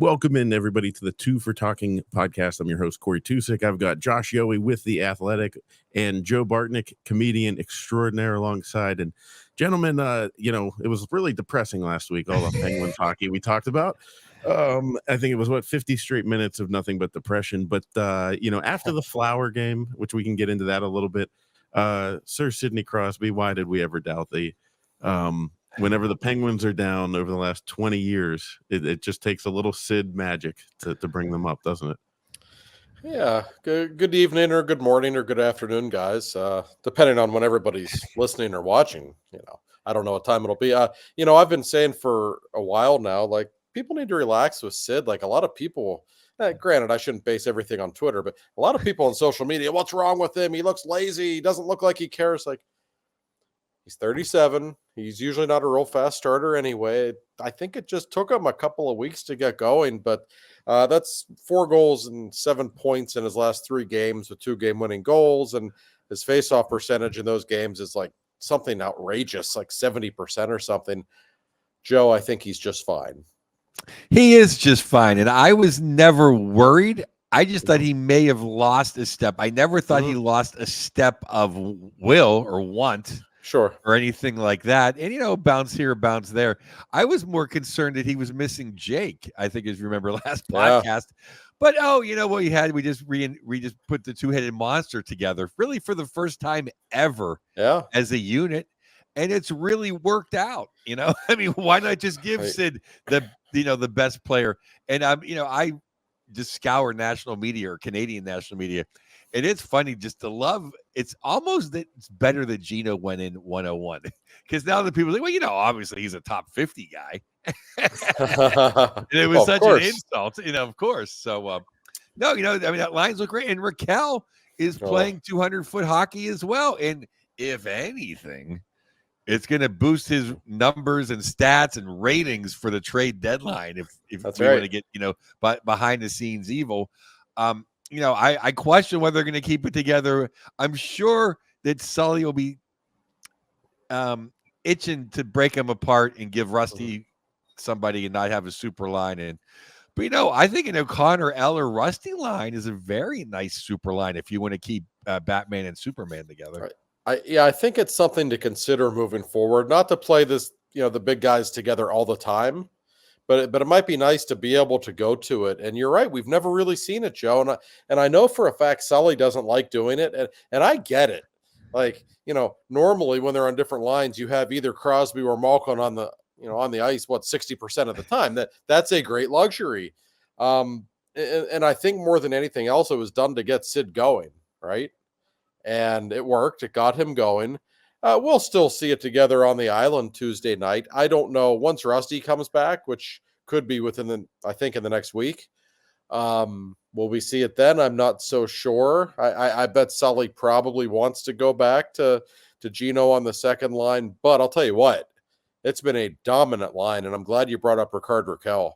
Welcome in, everybody, to the Two for Talking podcast. I'm your host, Corey Tusick. I've got Josh Yohe with The Athletic and Joe Bartnick, comedian extraordinaire, alongside. And gentlemen, it was really depressing last week, all the Penguins hockey we talked about. I think it was, 50 straight minutes of nothing but depression. But, after the Flower game, which we can get into that a little bit, Sir Sidney Crosby, why did we ever doubt the whenever the Penguins are down over the last 20 years, it just takes a little Sid magic to bring them up, doesn't it? Yeah. Good evening or good morning or good afternoon, guys. Depending on when everybody's listening or watching, I don't know what time it'll be. I've been saying for a while now, like, people need to relax with Sid. Like, a lot of people, granted, I shouldn't base everything on Twitter, but a lot of people on social media, what's wrong with him? He looks lazy. He doesn't look like he cares. Like, he's 37. He's usually not a real fast starter anyway. I think it just took him a couple of weeks to get going, but that's 4 goals and 7 points in his last 3 games with 2 game-winning goals, and his face-off percentage in those games is like something outrageous, like 70% or something. Joe, I think he's just fine. He is just fine, and I was never worried. I just thought he may have lost a step. I never thought he lost a step of will or want. Sure. Or anything like that. And, bounce here, bounce there. I was more concerned that he was missing Jake, I think, as you remember last podcast. But, you know what he had? We just put the two-headed monster together, really for the first time ever as a unit. And it's really worked out, I mean, why not just give Sid the best player? And, I just scour national media or Canadian national media. And it's funny just to love. It's almost that it's better that Gino went in 101 because now the people are like, well, obviously he's a top 50 guy. And it was such an insult, of course. So, no, that lines look great. And Raquel is playing 200-foot hockey as well. And if anything, it's going to boost his numbers and stats and ratings for the trade deadline. If we want to get, behind the scenes evil. I question whether they're going to keep it together. I'm sure that Sully will be itching to break them apart and give Rusty somebody and not have a super line. But I think an O'Connor, Eller, Rusty line is a very nice super line if you want to keep Batman and Superman together. Right. I think it's something to consider moving forward. Not to play this, the big guys together all the time. But it might be nice to be able to go to it. And you're right. We've never really seen it, Joe. And I know for a fact Sully doesn't like doing it. And I get it. Like, normally when they're on different lines, you have either Crosby or Malkin on the ice, 60% of the time. That's a great luxury. And I think more than anything else, it was done to get Sid going, right? And it worked. It got him going. We'll still see it together on the island Tuesday night. I don't know. Once Rusty comes back, which could be in the next week, will we see it then? I'm not so sure. I bet Sully probably wants to go back to Gino on the second line. But I'll tell you what, it's been a dominant line, and I'm glad you brought up Rickard Rakell.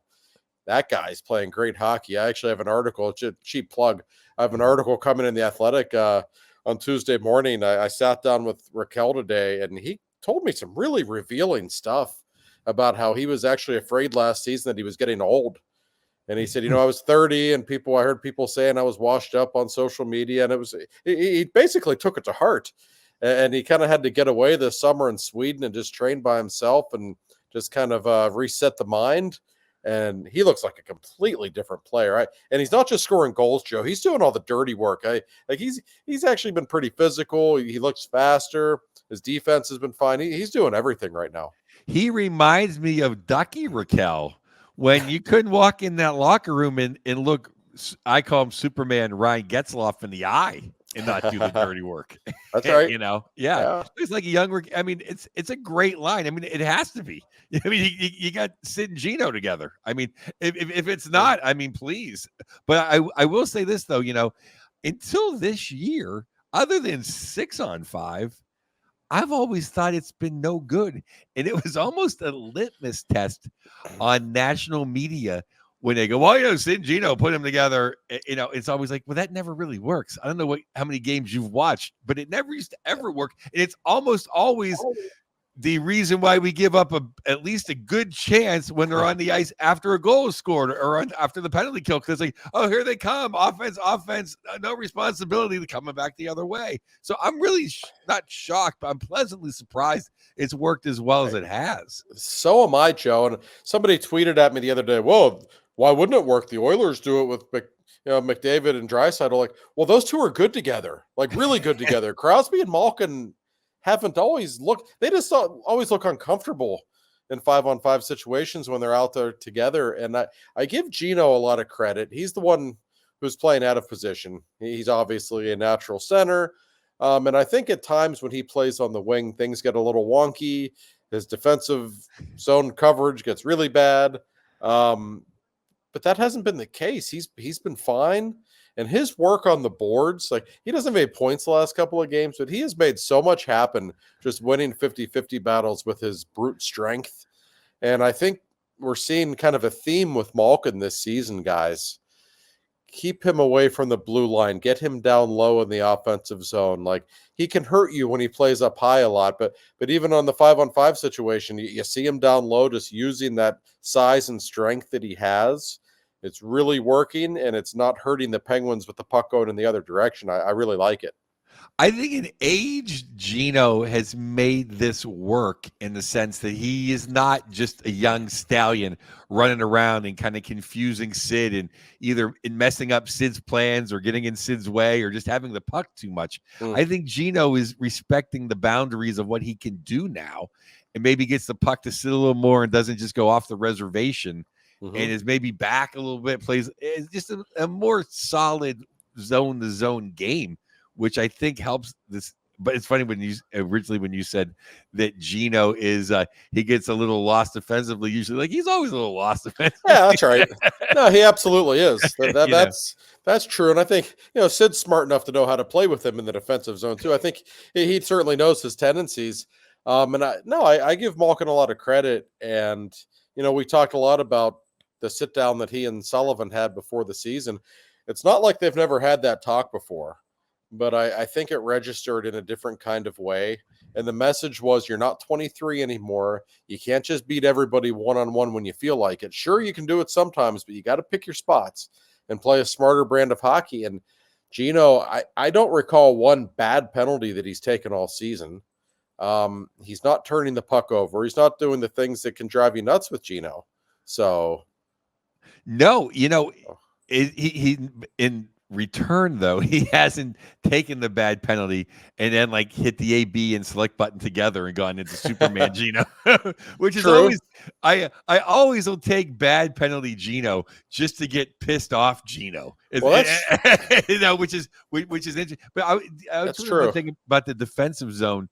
That guy's playing great hockey. I actually have an article, it's a cheap plug. I have an article coming in The Athletic on Tuesday morning. I sat down with Raquel today, and he told me some really revealing stuff about how he was actually afraid last season that he was getting old. And he said, I was 30 and I heard people saying I was washed up on social media. And he basically took it to heart. And he kind of had to get away this summer in Sweden and just train by himself and just kind of reset the mind. And he looks like a completely different player. Right? And he's not just scoring goals, Joe. He's doing all the dirty work. He's actually been pretty physical. He looks faster. His defense has been fine. He's doing everything right now. He reminds me of Ducky Raquel when you couldn't walk in that locker room and look, I call him Superman Ryan Getzloff in the eye and not do the dirty work. That's right. Yeah. It's like a young, I mean, it's a great line. I mean, it has to be. I mean, you got Sid and Gino together. I mean, if it's not, I mean, please. But I will say this, though, until this year, other than 6-on-5, I've always thought it's been no good. And it was almost a litmus test on national media when they go, well, Sid and Gino put them together. It's always like, well, that never really works. I don't know how many games you've watched, but it never used to ever work. And it's almost always the reason why we give up at least a good chance when they're on the ice after a goal is scored or after the penalty kill, because like, oh, here they come, offense, no responsibility, to coming back the other way. So I'm really not shocked, but I'm pleasantly surprised it's worked as well as it has. So am I, Joe. And somebody tweeted at me the other day, "Whoa, why wouldn't it work? The Oilers do it with McDavid and Draisaitl." Like, well, those two are good together, like really good together. Crosby and Malkin haven't always looked, they just always look uncomfortable in 5-on-5 situations when they're out there together. And I give Gino a lot of credit. He's the one who's playing out of position. He's obviously a natural center. And I think at times when he plays on the wing, things get a little wonky. His defensive zone coverage gets really bad. But that hasn't been the case. He's been fine. And his work on the boards, like, he doesn't have any points the last couple of games, but he has made so much happen just winning 50-50 battles with his brute strength. And I think we're seeing kind of a theme with Malkin this season, guys. Keep him away from the blue line. Get him down low in the offensive zone. Like, he can hurt you when he plays up high a lot, but even on the 5-on-5 situation, you see him down low, just using that size and strength that he has. It's really working, and it's not hurting the Penguins with the puck going in the other direction. I really like it. I think in age, Gino has made this work in the sense that he is not just a young stallion running around and kind of confusing Sid and either in messing up Sid's plans or getting in Sid's way or just having the puck too much. I think Gino is respecting the boundaries of what he can do now and maybe gets the puck to sit a little more and doesn't just go off the reservation. And is maybe back a little bit, plays just a more solid zone-to-zone game, which I think helps this. But it's funny when you said that Gino is he gets a little lost defensively. Usually, like, he's always a little lost defensively. Yeah, that's right. No, he absolutely is. That's true. And I think, Sid's smart enough to know how to play with him in the defensive zone too. I think he certainly knows his tendencies. I give Malkin a lot of credit. And we talked a lot about the sit down that he and Sullivan had before the season. It's not like they've never had that talk before, but I think it registered in a different kind of way. And the message was, you're not 23 anymore. You can't just beat everybody one-on-one when you feel like it. Sure, you can do it sometimes, but you got to pick your spots and play a smarter brand of hockey. And Gino, I don't recall one bad penalty that he's taken all season. He's not turning the puck over. He's not doing the things that can drive you nuts with Gino. So no, he in return, though, he hasn't taken the bad penalty and then like hit the AB and select button together and gone into Superman Gino, which is True. always, I always will take bad penalty Gino just to get pissed off Gino. Well, which is interesting. But I was thinking about the defensive zone.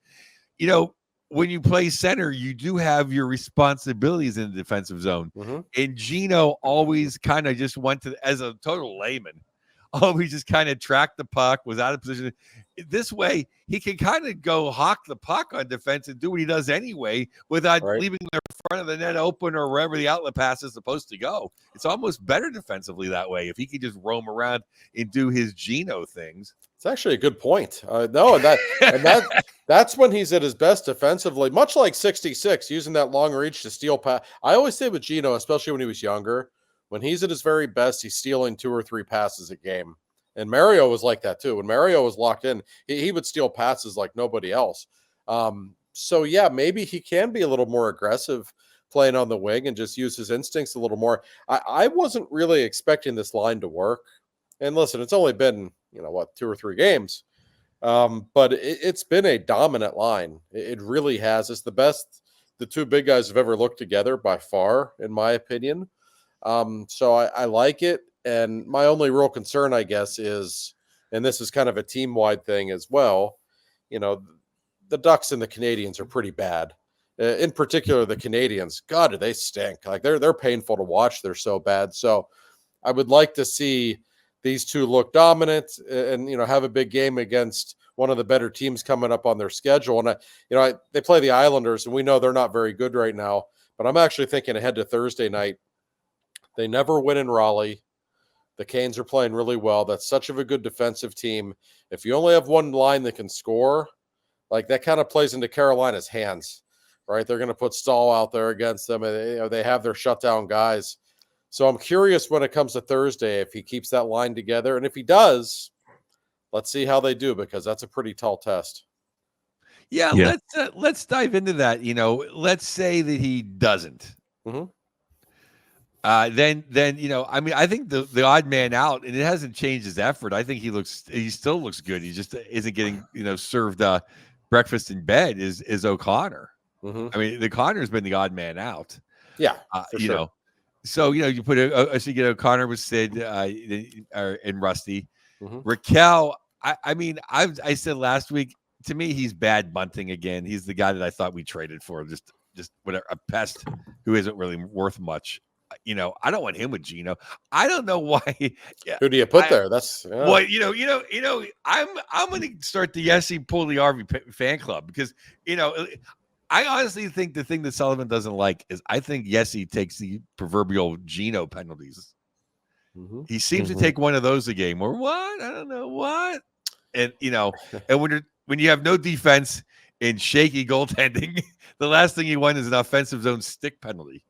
When you play center, you do have your responsibilities in the defensive zone. And Gino always kind of just went to, as a total layman, always just kind of tracked the puck, was out of position. This way, he can kind of go hawk the puck on defense and do what he does anyway without leaving the front of the net open or wherever the outlet pass is supposed to go. It's almost better defensively that way if he could just roam around and do his Gino things. It's actually a good point. That's when he's at his best defensively, much like 66, using that long reach to steal pass. I always say with Gino, especially when he was younger, when he's at his very best, he's stealing 2 or 3 passes a game. And Mario was like that too. When Mario was locked in, he would steal passes like nobody else. So yeah, maybe he can be a little more aggressive playing on the wing and just use his instincts a little more. I wasn't really expecting this line to work. And listen, it's only been, 2 or 3 games. But it's been a dominant line. It really has. It's the best the 2 big guys have ever looked together by far, in my opinion. So I like it. And my only real concern, I guess, is, and this is kind of a team-wide thing as well, the Ducks and the Canadiens are pretty bad. In particular, the Canadiens, God, do they stink. Like, they're painful to watch. They're so bad. So I would like to see these 2 look dominant and have a big game against one of the better teams coming up on their schedule. And they play the Islanders, and we know they're not very good right now. But I'm actually thinking ahead to Thursday night. They never win in Raleigh. The Canes are playing really well. That's such of a good defensive team. If you only have one line that can score, like, that kind of plays into Carolina's hands. right? They're going to put Stahl out there against them, and they have their shutdown guys. So I'm curious when it comes to Thursday if he keeps that line together, and if he does, let's see how they do, because that's a pretty tall test. Yeah. Let's dive into that. Let's say that he doesn't. Mm-hmm. Then I mean, I think the odd man out, and it hasn't changed his effort. I think he still looks good. He just isn't getting served breakfast in bed. Is O'Connor? Mm-hmm. I mean, the Connor's been the odd man out. Yeah, for sure. Know. So you put so you get O'Connor with Sid and Rusty. Mm-hmm. Raquel. I mean, I said last week, to me, he's bad bunting again. He's the guy that I thought we traded for, just whatever, a pest who isn't really worth much. I don't want him with Gino. I don't know why. Who do you put there? That's what I'm going to start the Yessie Pugliarvi fan club, because I honestly think the thing that Sullivan doesn't like is I think Yessie takes the proverbial Gino penalties. Mm-hmm. He seems to take one of those a game, or what? I don't know what. And and when you have no defense and shaky goaltending, the last thing you want is an offensive zone stick penalty.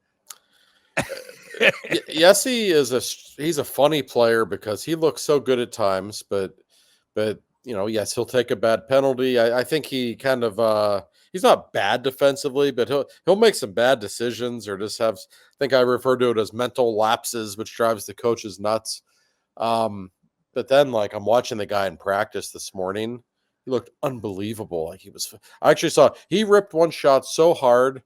Yessie he's a funny player because he looks so good at times, but yes, he'll take a bad penalty. I think he kind of he's not bad defensively, but he'll make some bad decisions, or just have, I think I refer to it as mental lapses, which drives the coaches nuts. But then, like, I'm watching the guy in practice this morning. He looked unbelievable. Like, I actually saw he ripped one shot so hard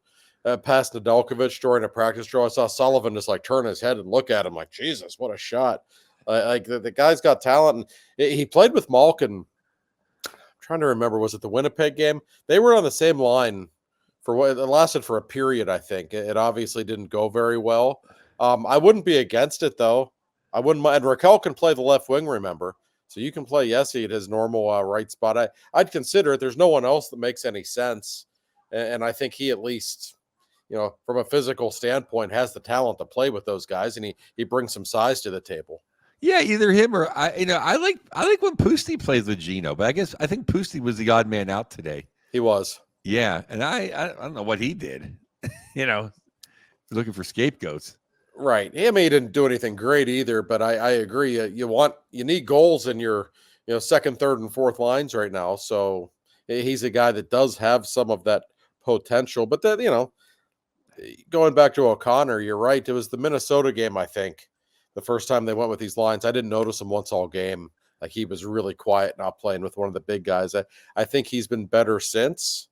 past Nedeljkovic during a practice drill. I saw Sullivan just like turn his head and look at him like, Jesus, what a shot. Like the guy's got talent. And he played with Malkin. I'm trying to remember, was it the Winnipeg game? They were on the same line for what it lasted for a period, I think. It obviously didn't go very well. I wouldn't be against it, though. I wouldn't mind. Raquel can play the left wing, remember. So you can play Yessie at his normal right spot. I'd consider it. There's no one else that makes any sense. And I think he, at least, from a physical standpoint, has the talent to play with those guys, and he brings some size to the table. Yeah, either him or I like when Pusty plays with Gino, but I think Pusty was the odd man out today. He was. Yeah, and I don't know what he did. Looking for scapegoats. Right. I mean, he didn't do anything great either, but I agree. You need goals in your second, third, and fourth lines right now. So he's a guy that does have some of that potential. But that, going back to O'Connor, you're right. It was the Minnesota game, I think, the first time they went with these lines. I didn't notice him once all game. Like, he was really quiet, not playing with one of the big guys. I think he's been better since,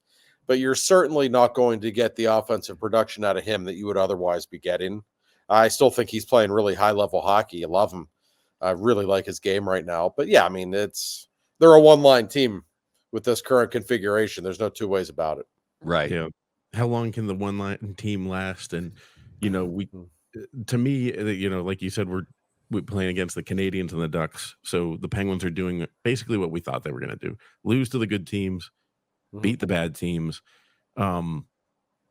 but you're certainly not going to get the offensive production out of him that you would otherwise be getting. I still think he's playing really high-level hockey. I love him. I really like his game right now. But, yeah, I mean, they're a one-line team with this current configuration. There's no two ways about it. Right. Yeah. How long can the one-line team last? And, to me, like you said, we're playing against the Canadiens and the Ducks. So the Penguins are doing basically what we thought they were going to do. Lose to the good teams, beat the bad teams. I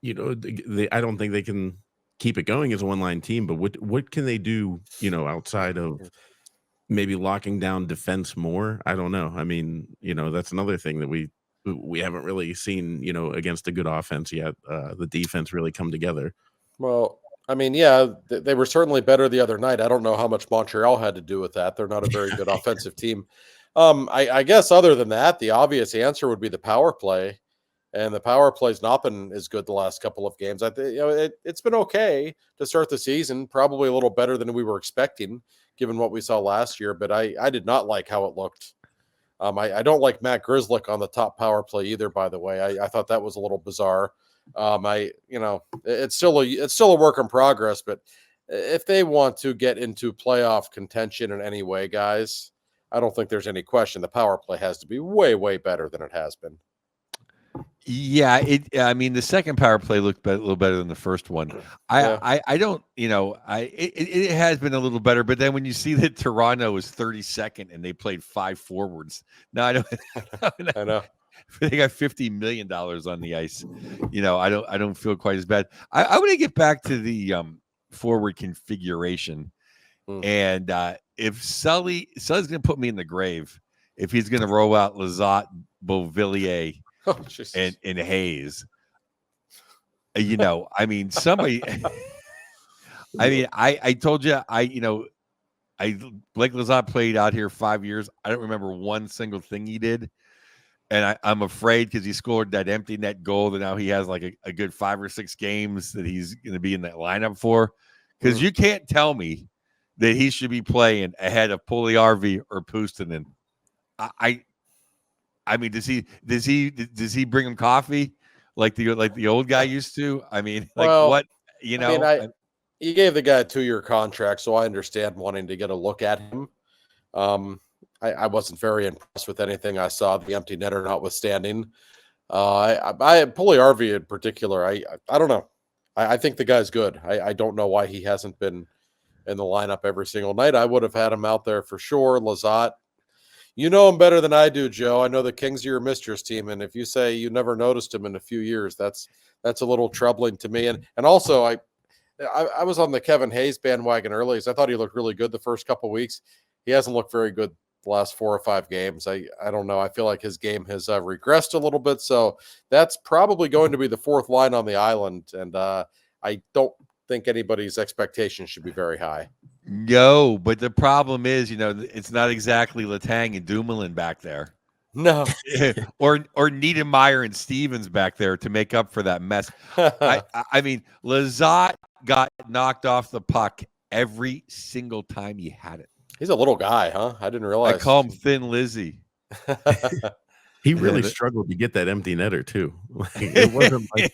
don't think they can keep it going as a one-line team, but what can they do, outside of maybe locking down defense more? I don't know. I mean, that's another thing that we haven't really seen, against a good offense yet. The defense really come together. Well, I mean, yeah, they were certainly better the other night. I don't know how much Montreal had to do with that. They're not a very good offensive team. I guess other than that, the obvious answer would be the power play. And the power play's not been as good the last couple of games. I think it's been okay to start the season, probably a little better than we were expecting, given what we saw last year. But I did not like how it looked. I don't like Matt Grzelcyk on the top power play either. By the way, I thought that was a little bizarre. It's still a work in progress. But if they want to get into playoff contention in any way, guys, I don't think there's any question the power play has to be way, way better than it has been. Yeah, I mean, the second power play looked a little better than the first one. I don't, it has been a little better, but then when you see that Toronto was 32nd and they played 5 forwards, no, I don't. I know they got $50 million on the ice. I don't feel quite as bad. I want to get back to the forward configuration, and if Sully's going to put me in the grave if he's going to roll out Lizotte, Beauvillier. Oh, and Hayes. I mean, somebody. I mean, I told you, Blake Lizotte played out here 5 years. I don't remember one single thing he did. And I'm afraid because he scored that empty net goal that now he has like a good 5 or 6 games that he's going to be in that lineup for. Because you can't tell me that he should be playing ahead of Puljujärvi or Puustinen. I mean, does he bring him coffee like the old guy used to? I mean, what? You gave the guy a 2-year contract, so I understand wanting to get a look at him. I wasn't very impressed with anything I saw, the empty netter notwithstanding. Puljujärvi in particular, I don't know. I think the guy's good. I don't know why he hasn't been in the lineup every single night. I would have had him out there for sure. Lizotte, you know him better than I do, Joe. I know the Kings are your mistress team, and if you say you never noticed him in a few years, that's a little troubling to me. And also, I was on the Kevin Hayes bandwagon early because I thought he looked really good the first couple of weeks. He hasn't looked very good the last 4 or 5 games. I don't know. I feel like his game has regressed a little bit. So that's probably going to be the 4th line on the island. And I don't think anybody's expectations should be very high. No, but the problem is, it's not exactly Letang and Dumoulin back there. No. or Niedermeyer and Stevens back there to make up for that mess. I mean, Lizotte got knocked off the puck every single time he had it. He's a little guy, huh? I didn't realize. I call him Thin Lizzy. He really struggled to get that empty netter too. It wasn't like,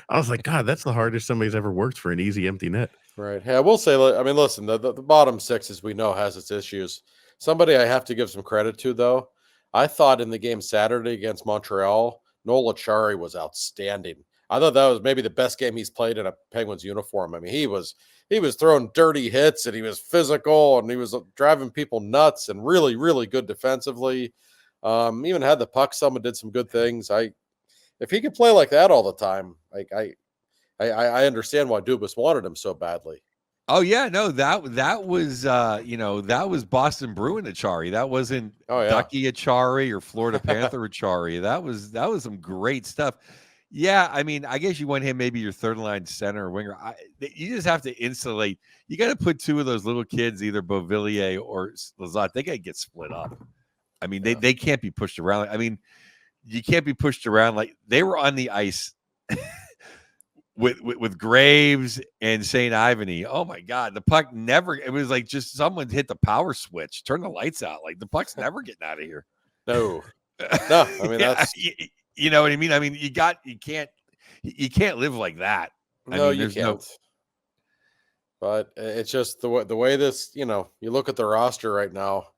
I was like, God, that's the hardest somebody's ever worked for, an easy empty net. Right. Yeah, I will say, I mean, listen, the bottom 6, as we know, has its issues. Somebody I have to give some credit to, though, I thought in the game Saturday against Montreal, Noel Acciari was outstanding. I thought that was maybe the best game he's played in a Penguins uniform. I mean, he was throwing dirty hits, and he was physical, and he was driving people nuts, and really, really good defensively. Even had the puck. Someone did some good things. If he could play like that all the time, I understand why Dubas wanted him so badly. Oh yeah, no, that was that was Boston Bruin Acciari. That wasn't Ducky Acciari or Florida Panther Acciari. That was some great stuff. Yeah, I mean, I guess you want him maybe your third line center or winger. You just have to insulate. You got to put 2 of those little kids, either Beauvillier or Lizotte. They got to get split up. I mean, they can't be pushed around. I mean, you can't be pushed around like they were on the ice with Graves and St. Ivany. Oh my God, the puck never. It was like just someone hit the power switch, turn the lights out. Like the puck's never getting out of here. No. I mean that's. You know what I mean? I mean, you can't live like that. No, you can't. But it's just the way this, you look at the roster right now,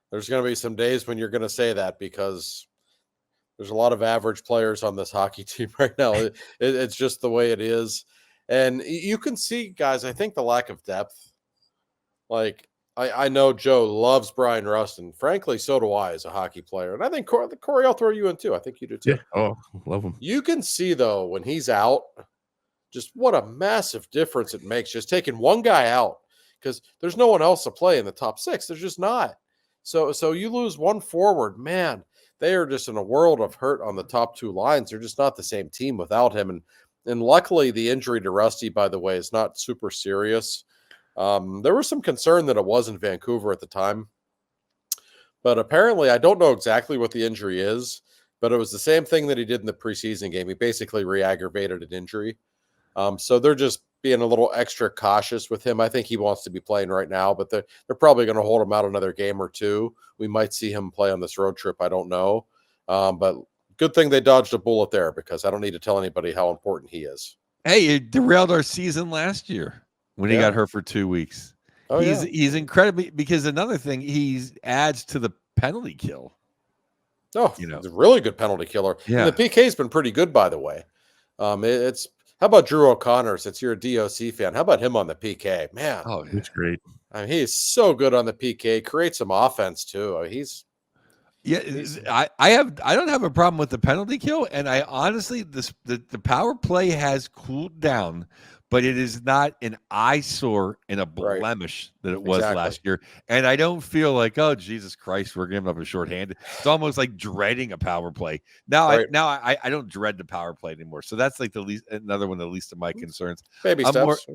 there's going to be some days when you're going to say that because there's a lot of average players on this hockey team right now. It's just the way it is. And you can see, guys, I think the lack of depth, like, I know Joe loves Brian Rust, and frankly, so do I as a hockey player. And I think, Corey, I'll throw you in too. I think you do too. Yeah. Oh, love him. You can see, though, when he's out, just what a massive difference it makes just taking one guy out because there's no one else to play in the top 6. There's just not. So you lose one forward, man, they are just in a world of hurt on the top 2 lines. They're just not the same team without him. And luckily, the injury to Rusty, by the way, is not super serious. There was some concern that it was in Vancouver at the time, but apparently I don't know exactly what the injury is, but it was the same thing that he did in the preseason game. He basically re-aggravated an injury. So they're just being a little extra cautious with him. I think he wants to be playing right now, but they're probably going to hold him out another game or 2. We might see him play on this road trip. I don't know. But good thing they dodged a bullet there because I don't need to tell anybody how important he is. Hey, it derailed our season last year when he got hurt for 2 weeks. Oh, he's incredibly, because another thing, he adds to the penalty kill. Oh, he's a really good penalty killer. Yeah. And the PK's been pretty good, by the way. How about Drew O'Connor, since you're a DOC fan? How about him on the PK? Man. Oh, he's great. I mean, he's so good on the PK. Creates some offense, too. I don't have a problem with the penalty kill, and I honestly, the power play has cooled down, but it is not an eyesore and a blemish that it was last year. And I don't feel like, oh, Jesus Christ, we're giving up a shorthanded. It's almost like dreading a power play. Now, I don't dread the power play anymore. So that's like another one of the least of my concerns. Baby steps.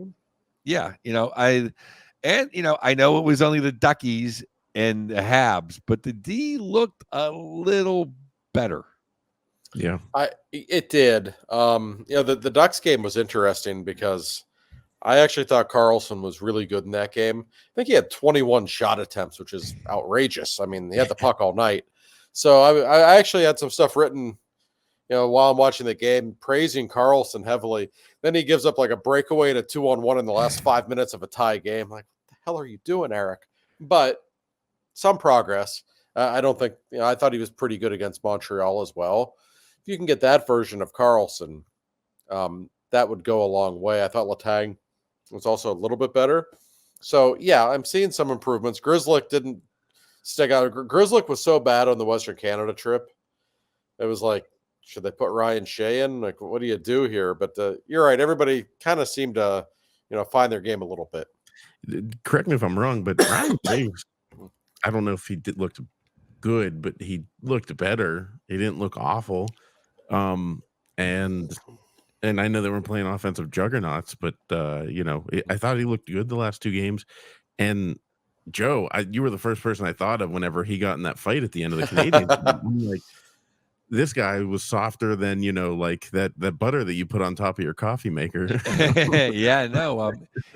I know it was only the Duckies and the Habs, but the D looked a little better. Yeah, it did. The Ducks game was interesting because I actually thought Carlson was really good in that game. I think he had 21 shot attempts, which is outrageous. I mean, he had the puck all night. So I actually had some stuff written, while I'm watching the game, praising Carlson heavily. Then he gives up like a breakaway to 2-on-1 in the last 5 minutes of a tie game. Like, what the hell are you doing, Eric? But some progress. I don't think, I thought he was pretty good against Montreal as well. If you can get that version of Carlson, that would go a long way. I thought Letang was also a little bit better. So, yeah, I'm seeing some improvements. Grzelcyk didn't stick out. Grzelcyk was so bad on the Western Canada trip. It was like, should they put Ryan Shea in? Like, what do you do here? But you're right. Everybody kind of seemed to, find their game a little bit. Correct me if I'm wrong, but Ryan Shea, I don't know if he looked good, but he looked better. He didn't look awful. And I know they weren't playing offensive juggernauts, but I thought he looked good the last two games. And Joe, you were the first person I thought of whenever he got in that fight at the end of the Canadiens. I'm like, this guy was softer than like that butter that you put on top of your coffee maker. It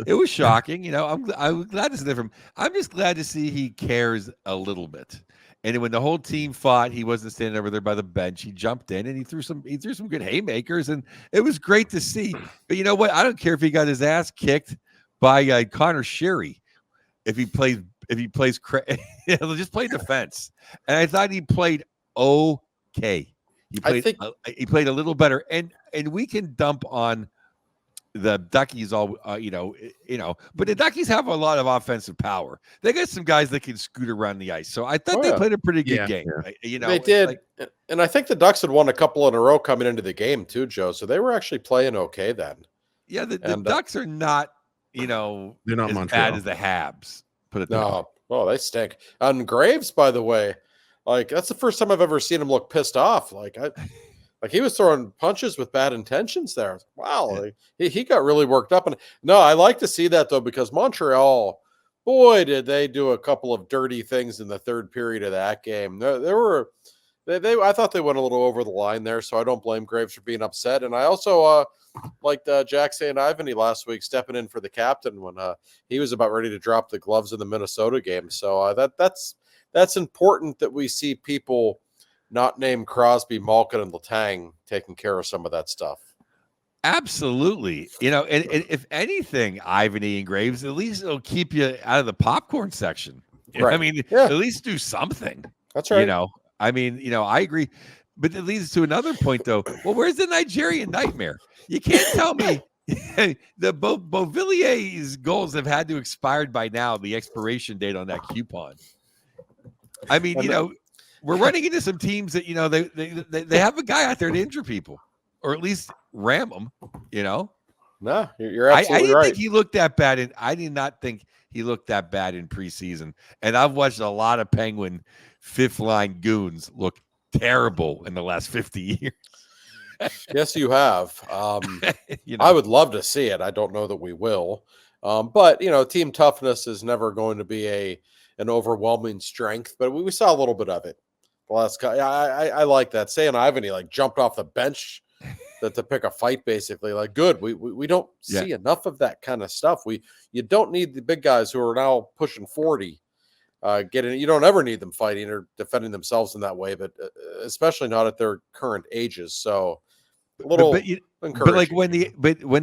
was shocking. I'm glad to see that from. I'm just glad to see he cares a little bit. And when the whole team fought, he wasn't standing over there by the bench. He jumped in and he threw some good haymakers, and it was great to see. But you know what? I don't care if he got his ass kicked by Connor Sherry. If he plays, just play defense. And I thought he played okay. He played a little better, and we can dump on the Duckies but the Duckies have a lot of offensive power. They got some guys that can scoot around the ice. So I thought they played a pretty good game. They did. And I think the Ducks had won a couple in a row coming into the game too, Joe. So they were actually playing okay then. Yeah, the Ducks are not, they're not as bad as the Habs. Put it no. Oh, they stink. On Graves, by the way, like that's the first time I've ever seen him look pissed off. Like he was throwing punches with bad intentions there. Wow, he got really worked up. And no, I like to see that though, because Montreal, boy, did they do a couple of dirty things in the third period of that game. I thought they went a little over the line there, so I don't blame Graves for being upset. And I also liked Jack St. Ivany last week stepping in for the captain when he was about ready to drop the gloves in the Minnesota game. So that's important that we see people not named Crosby, Malkin, and Letang taking care of some of that stuff. Absolutely. And if anything, Ivany and Graves, at least it'll keep you out of the popcorn section. Right. I mean, at least do something. That's right. I agree. But it leads to another point, though. Well, where's the Nigerian nightmare? You can't tell me the Beauvillier's goals have had to expired by now, the expiration date on that coupon. I mean, we're running into some teams that, they have a guy out there to injure people or at least ram them, No, you're absolutely I right. Think he looked that bad. I did not think he looked that bad in preseason. And I've watched a lot of Penguin fifth line goons look terrible in the last 50 years. Yes, you have. I would love to see it. I don't know that we will. But, team toughness is never going to be an overwhelming strength, but we saw a little bit of it. I like that. St. Ivany jumped off the bench to pick a fight, basically. Good. We don't see enough of that kind of stuff. You don't need the big guys who are now pushing 40. You don't ever need them fighting or defending themselves in that way, but especially not at their current ages. So a little encouraging. When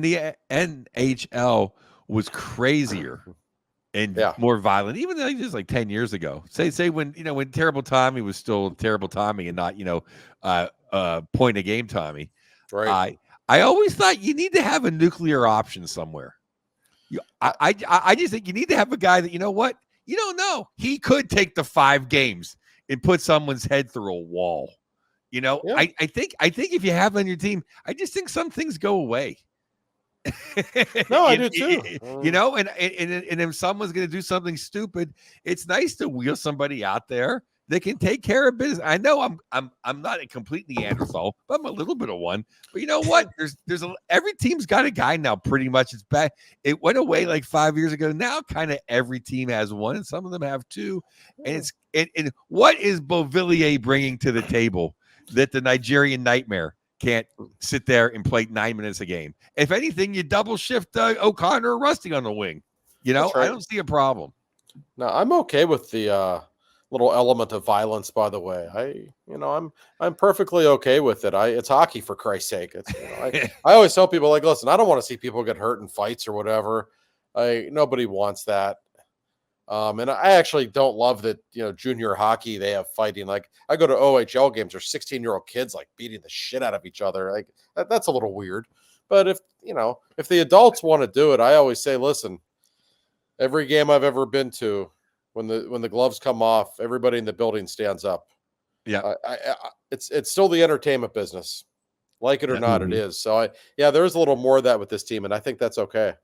the NHL was crazier and more violent, even though just 10 years ago, say when terrible Tommy was still terrible Tommy and not point of game Tommy. Right. I always thought you need to have a nuclear option somewhere. I just think you need to have a guy that, you don't know. He could take the 5 games and put someone's head through a wall. I think if you have on your team, I just think some things go away. No, I do too. You know, and if someone's going to do something stupid, it's nice to wheel somebody out there that can take care of business. I know I'm not a complete Neanderthal, but I'm a little bit of one. But you know what? Every team's got a guy now. Pretty much, it's back. It went away like 5 years ago. Now, kind of every team has one, and some of them have two. And and what is Beauvillier bringing to the table that the Nigerian Nightmare can't sit there and play 9 minutes a game? If anything, you double shift O'Connor or Rusty on the wing. You know, right. I don't see a problem. No, I'm okay with the little element of violence. By the way, I'm perfectly okay with it. It's hockey, for Christ's sake. It's, I always tell people, like, listen, I don't want to see people get hurt in fights or whatever. Nobody wants that. And I actually don't love that, junior hockey, they have fighting. Like, I go to OHL games, there's 16-year-old kids like beating the shit out of each other. Like, that's a little weird. But if the adults want to do it, I always say, listen, every game I've ever been to, when the gloves come off, everybody in the building stands up. Yeah. It's still the entertainment business. Like it or not, it is. So there's a little more of that with this team, and I think that's okay.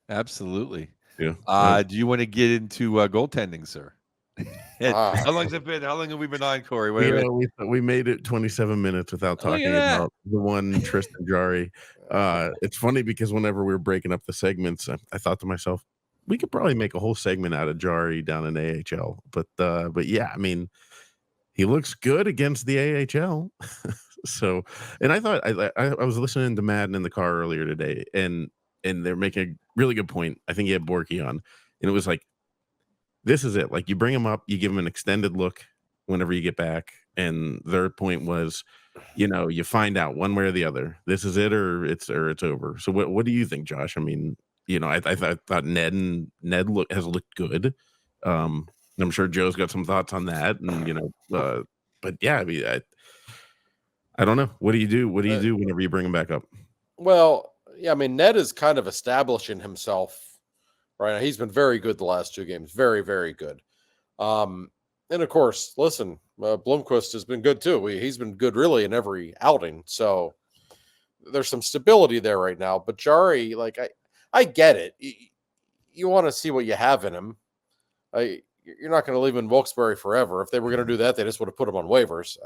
Absolutely. Yeah. Do you want to get into goaltending, sir? How long's it been? How long have we been on, Corey? We made it 27 minutes without talking about the one Tristan Jarry. It's funny because whenever we were breaking up the segments, I thought to myself, we could probably make a whole segment out of Jarry down in AHL. But yeah, I mean, he looks good against the AHL. So, and I thought I was listening to Madden in the car earlier today, and they're making a really good point. I think he had Borky on, and it was like, this is it. Like, you bring him up, you give him an extended look whenever you get back. And their point was, you find out one way or the other. This is it, or it's over. So what do you think, Josh? I mean, I thought Ned has looked good. I'm sure Joe's got some thoughts on that, and but yeah, I mean, I don't know. What do you do? What do you do whenever you bring him back up? Well, yeah, I mean, Ned is kind of establishing himself right now. He's been very good the last two games. Very, very good. And of course, listen, Blomqvist has been good too. He's been good really in every outing. So there's some stability there right now. But Jarry, like, I get it. You want to see what you have in him. You're not going to leave him in Wilkes-Barre forever. If they were going to do that, they just would have put him on waivers.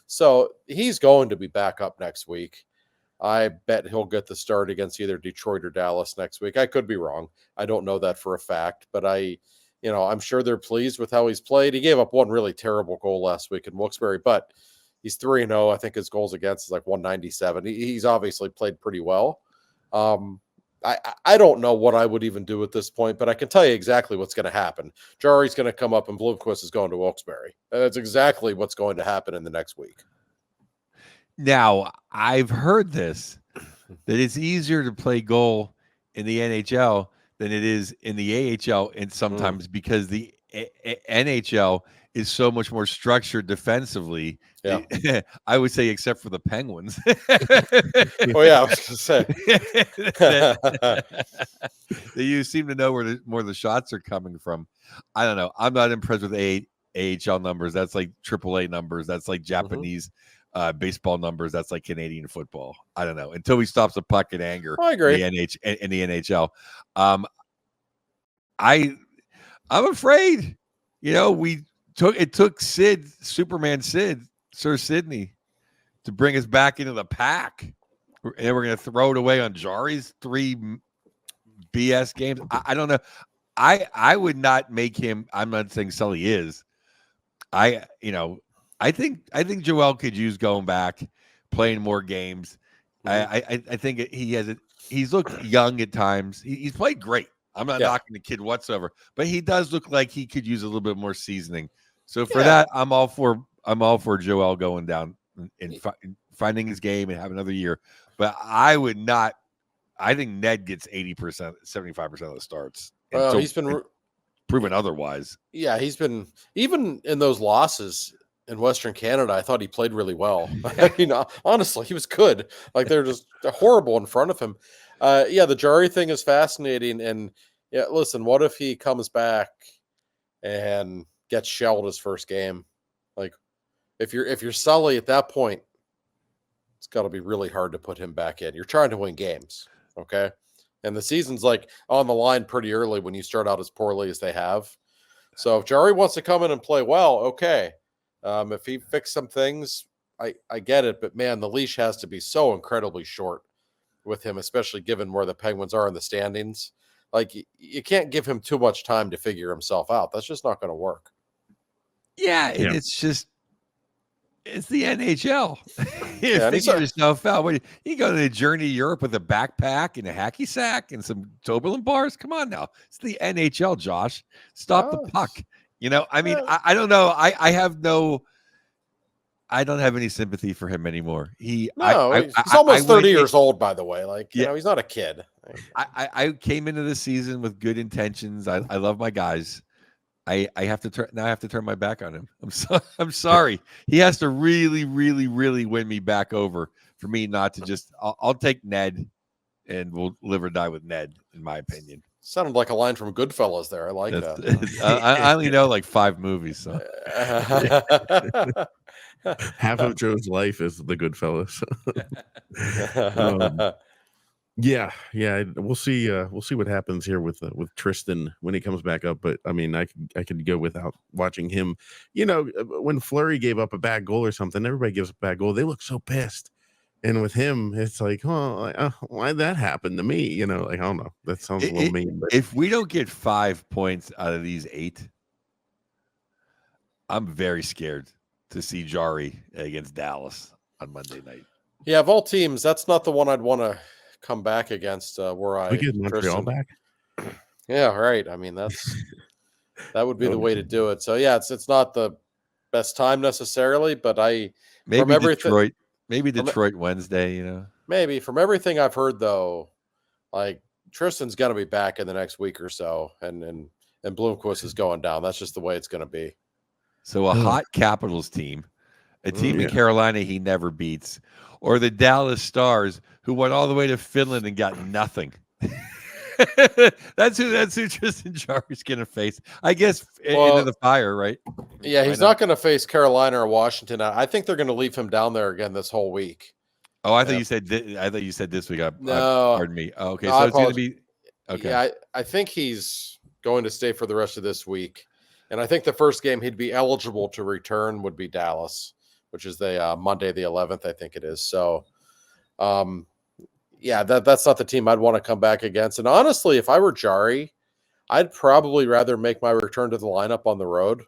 So he's going to be back up next week. I bet he'll get the start against either Detroit or Dallas next week. I could be wrong. I don't know that for a fact, but I'm sure they're pleased with how he's played. He gave up one really terrible goal last week in Wilkes-Barre, but he's 3-0. I think his goals against is like 197. He's obviously played pretty well. I don't know what I would even do at this point, but I can tell you exactly what's going to happen. Jarry's going to come up and Blomqvist is going to Wilkes-Barre. That's exactly what's going to happen in the next week. Now, I've heard that it's easier to play goal in the NHL than it is in the AHL, and sometimes because the NHL is so much more structured defensively. Yeah. I would say, except for the Penguins. Oh yeah, I was going to say. You seem to know where more the shots are coming from. I don't know. I'm not impressed with AHL numbers. That's like AAA numbers. That's like Japanese baseball numbers. That's like Canadian football. I don't know. Until he stops the puck in anger. I agree. In the NHL. I'm afraid. It took Superman Sid, Sir Sidney, to bring us back into the pack. And we're going to throw it away on Jarry's 3 BS games. I don't know. I would not make him. I'm not saying Sully is. I think Joel could use going back, playing more games. I think he's looked young at times. He's played great. I'm not knocking the kid whatsoever, but he does look like he could use a little bit more seasoning. So for that, I'm all for Joel going down and finding his game and have another year. But I would not. I think Ned gets 80%, 75% of the starts. Well, he's been proven otherwise. Yeah, he's been, even in those losses in Western Canada, I thought he played really well. I mean, honestly, he was good. Like, they're just horrible in front of him. The Jarry thing is fascinating. And listen, what if he comes back and gets shelled his first game? Like, if you're Sully at that point, it's got to be really hard to put him back in. You're trying to win games. Okay. And the season's like on the line pretty early when you start out as poorly as they have. So if Jari wants to come in and play well, okay. If he fixed some things, I get it. But man, the leash has to be so incredibly short with him, especially given where the Penguins are in the standings. Like you can't give him too much time to figure himself out. That's just not going to work. Yeah, and it's the NHL. You Yeah, figure yourself out. You go to the journey to Europe with a backpack and a hacky sack and some Toberlin bars. Come on now. It's the NHL, Josh. Stop the puck. I mean, I don't know. I don't have any sympathy for him anymore. He's almost 30 years old, by the way. Like, he's not a kid. I came into the season with good intentions. I love my guys. I have to turn my back on him. I'm sorry. He has to really, really, really win me back over for me not to just. I'll take Ned, and we'll live or die with Ned, in my opinion. Sounded like a line from Goodfellas there. I like that. I only know like 5 movies. So. Half of Joe's life is the Goodfellas. Yeah. We'll see what happens here with Tristan when he comes back up. But I mean, I could go without watching him. When Fleury gave up a bad goal or something, everybody gives a bad goal. They look so pissed. And with him, it's like, why'd that happen to me? Like, I don't know. That sounds a little mean. But if we don't get 5 points out of these 8, I'm very scared to see Jari against Dallas on Monday night. Yeah, of all teams, that's not the one I'd want to come back against. We get Montreal back. Yeah, right. I mean, that would be the way to do it. So yeah, it's not the best time necessarily, but maybe Detroit Wednesday. Maybe from everything I've heard though, like Tristan's going to be back in the next week or so, and Bloomquist is going down. That's just the way it's going to be. So a hot Capitals team, a team in Carolina he never beats, or the Dallas Stars who went all the way to Finland and got nothing. That's who Tristan Jari's going to face. I guess into the fire, right? Yeah, he's not going to face Carolina or Washington. I think they're going to leave him down there again this whole week. Oh, I thought you said this week. No, pardon me. Oh, okay, so it's going to be okay. Yeah, I think he's going to stay for the rest of this week. And I think the first game he'd be eligible to return would be Dallas, which is the Monday the 11th, I think it is. So, that's not the team I'd want to come back against. And honestly, if I were Jari, I'd probably rather make my return to the lineup on the road.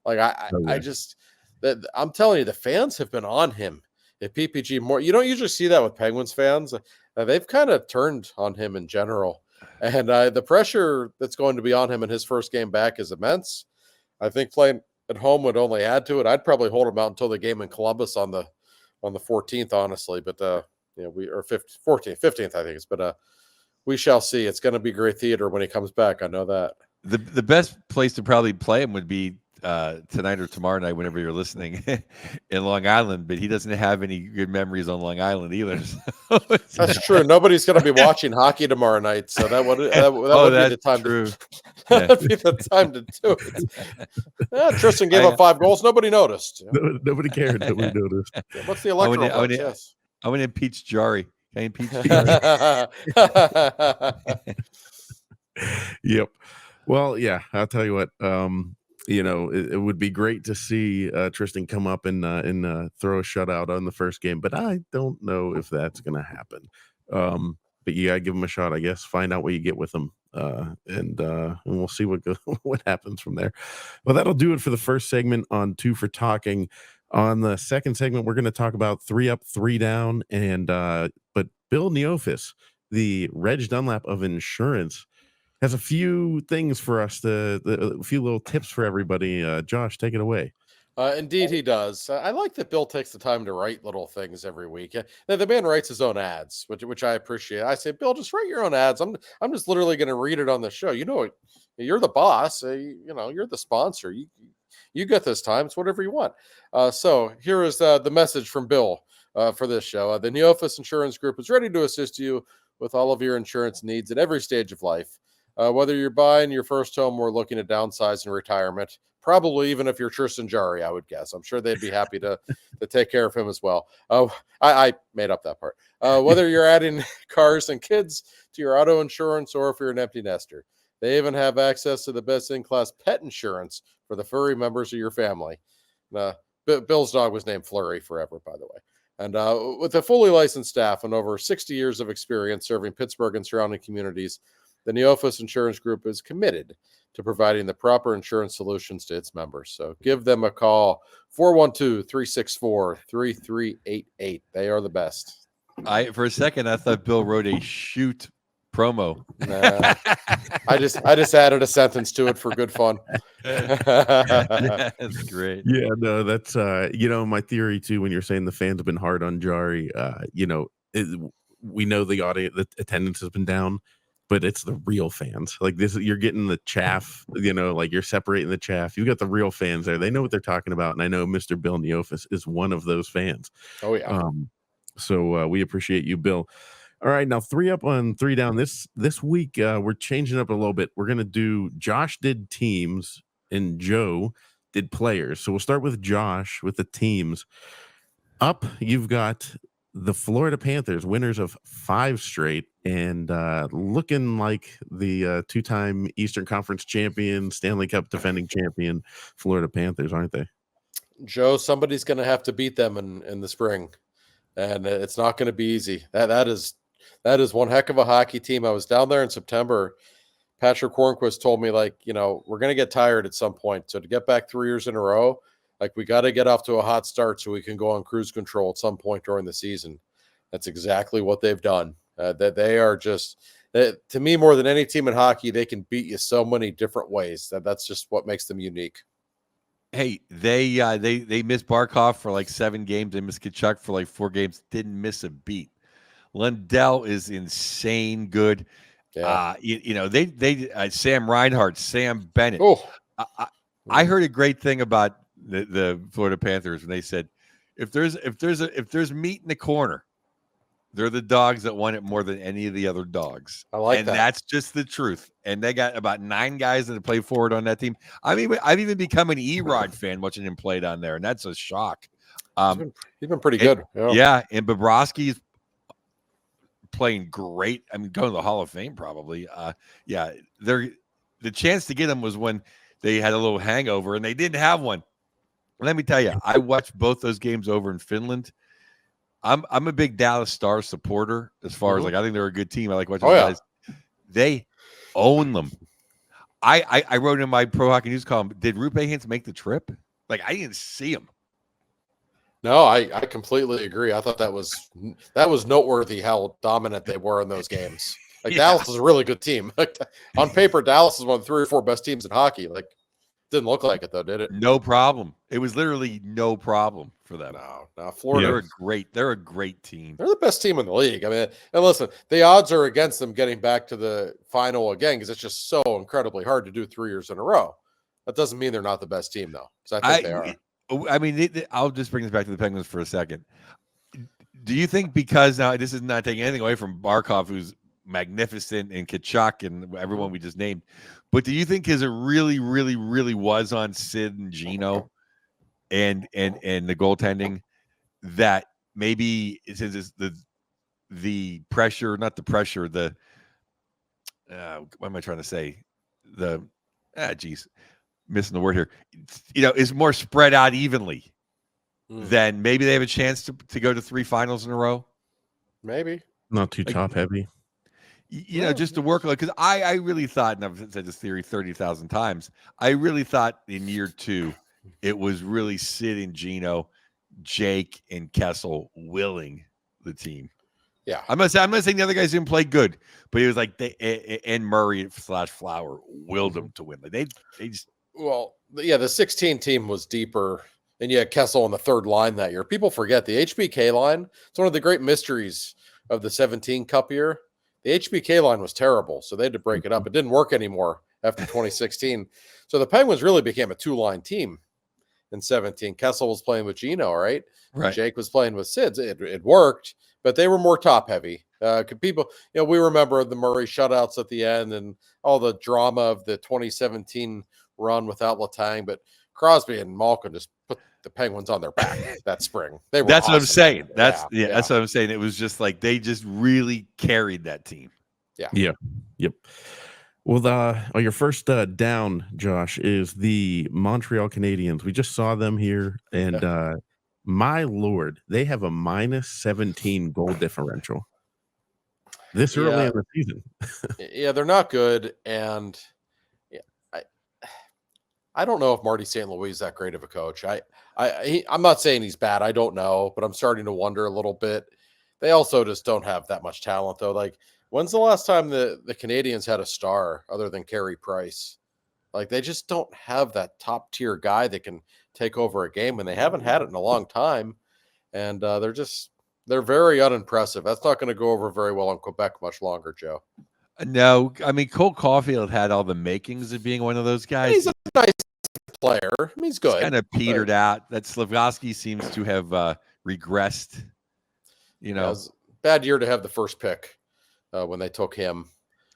Like I'm telling you, the fans have been on him at PPG more. You don't usually see that with Penguins fans. They've kind of turned on him in general. And the pressure that's going to be on him in his first game back is immense. I think playing at home would only add to it. I'd probably hold him out until the game in Columbus on the 14th, honestly. But 14th, 15th, I think it's. But we shall see. It's going to be great theater when he comes back. I know that. The best place to probably play him would be tonight or tomorrow night, whenever you're listening, in Long Island. But he doesn't have any good memories on Long Island either. So that's true. Nobody's going to be watching hockey tomorrow night, so that would be the time. True. That'd be the time to do it. Tristan gave up 5 goals. Nobody noticed. Nobody cared. Nobody noticed. What's the electoral vote? Yes. I want to impeach Jari. Can I impeach Jari? Yep. Well, yeah. I'll tell you what. It would be great to see Tristan come up and throw a shutout on the first game, but I don't know if that's going to happen. But you got to give him a shot, I guess. Find out what you get with him, and we'll see what happens from there. Well, that'll do it for the first segment on 2 for Talking. On the second segment, we're going to talk about 3 up, 3 down, and but Bill Neofis, the Reg Dunlap of insurance, has a few things for us, a few little tips for everybody. Josh, take it away. Indeed, he does. I like that Bill takes the time to write little things every week. The man writes his own ads, which I appreciate. I say, Bill, just write your own ads. I'm just literally going to read it on the show. You're the boss. You're the sponsor. You get this time. It's whatever you want. So here is the message from Bill for this show. The Neofis Insurance Group is ready to assist you with all of your insurance needs at every stage of life. Whether you're buying your first home or looking to downsize in retirement, probably even if you're Tristan Jarry, I would guess. I'm sure they'd be happy to take care of him as well. I made up that part. Whether you're adding cars and kids to your auto insurance or if you're an empty nester, they even have access to the best in-class pet insurance for the furry members of your family. Bill's dog was named Flurry forever, by the way. And with a fully licensed staff and over 60 years of experience serving Pittsburgh and surrounding communities, the Neophis Insurance Group is committed to providing the proper insurance solutions to its members. So give them a call, 412-364-3388. They are the best. For a second, I thought Bill wrote a shoot promo. Nah, I just added a sentence to it for good fun. That's great. Yeah, no, that's my theory too. When you're saying the fans have been hard on Jarry, we know the attendance has been down, but it's the real fans. Like this, you're getting the chaff. Like you're separating the chaff. You got the real fans there. They know what they're talking about, and I know Mr. Bill Neophis is one of those fans. Oh yeah. So we appreciate you, Bill. All right, now 3 up on 3 down. This week we're changing up a little bit. We're gonna do Josh did teams and Joe did players. So we'll start with Josh with the teams. Up, you've got the Florida Panthers, winners of 5 straight, and looking like the 2-time Eastern Conference champion, Stanley Cup defending champion, Florida Panthers, aren't they? Joe, somebody's going to have to beat them in the spring, and it's not going to be easy. That is one heck of a hockey team. I was down there in September. Patrick Hornquist told me, we're going to get tired at some point. So to get back 3 years in a row, we got to get off to a hot start so we can go on cruise control at some point during the season. That's exactly what they've done. That they are just, to me, more than any team in hockey, they can beat you so many different ways. That's just what makes them unique. Hey, they missed Barkov for 7 games. They missed Tkachuk for 4 games. Didn't miss a beat. Lundell is insane good. Yeah. They Sam Reinhart, Sam Bennett. Oh, I heard a great thing about the Florida Panthers when they said, if there's meat in the corner, they're the dogs that want it more than any of the other dogs. I like that. And that's just the truth. And they got about 9 guys that play forward on that team. I've even become an Erod fan watching him play down there, and that's a shock. He's been pretty good. Yeah, and Bobrovsky's playing great. I mean, going to the Hall of Fame probably. The chance to get him was when they had a little hangover, and they didn't have one. Let me tell you, I watched both those games over in Finland. I'm a big Dallas Stars supporter as far as I think they're a good team. I like watching guys. They own them. I wrote in my Pro Hockey News column, did Rupe Hintz make the trip? I didn't see him. No, I completely agree. I thought that was noteworthy how dominant they were in those games. Dallas is a really good team. On paper, Dallas is one of the 3 or 4 best teams in hockey. Didn't look like it though, did it? No problem. It was literally no problem for them. No, Florida. They're a great team. They're the best team in the league. I mean, and listen, the odds are against them getting back to the final again because it's just so incredibly hard to do 3 years in a row. That doesn't mean they're not the best team though, because I think they are. I mean, I'll just bring this back to the Penguins for a second. Do you think because now this is not taking anything away from Barkov, who's magnificent, and Tkachuk and everyone we just named, but do you think because it really, really, really was on Sid and Gino and the goaltending that maybe it's the pressure, not the pressure, what am I trying to say? Missing the word here. Is more spread out evenly. Then maybe they have a chance to go to 3 finals in a row. Maybe not too top heavy. Just to work because I really thought, and I've said this theory 30,000 times. I really thought in year 2 it was really Sid and Gino, Jake and Kessel willing the team. Yeah, I'm not saying the other guys didn't play good, but it was and Murray / Flower willed them to win. They just. Well, yeah, the 16 team was deeper, and you had Kessel on the 3rd line that year. People forget the HBK line. It's one of the great mysteries of the 17 Cup year. The HBK line was terrible, so they had to break it up. It didn't work anymore after 2016. So the Penguins really became a 2-line team in 17. Kessel was playing with Gino, right? Jake was playing with Sid. It worked, but they were more top-heavy. People, we remember the Murray shutouts at the end and all the drama of the 2017 run without Letang, but Crosby and Malkin just put the Penguins on their back that spring. That's awesome. What I'm saying. That's that's what I'm saying. It was just like they just really carried that team. Yep. Well, your first down, Josh, is the Montreal Canadiens. We just saw them here, and my Lord, they have a -17 goal differential this early in the season. Yeah, they're not good, and I don't know if Marty St. Louis is that great of a coach. I'm not saying he's bad. I don't know, but I'm starting to wonder a little bit. They also just don't have that much talent, though. Like, when's the last time the Canadiens had a star other than Carey Price? Like, they just don't have that top tier guy that can take over a game, and they haven't had it in a long time. And they're very unimpressive. That's not going to go over very well in Quebec much longer, Joe. No, I mean, Cole Caulfield had all the makings of being one of those guys. He's a nice player. I mean, he's good. Kind of petered out. That Slafkovsky seems to have regressed. You know, it was a bad year to have the first pick when they took him.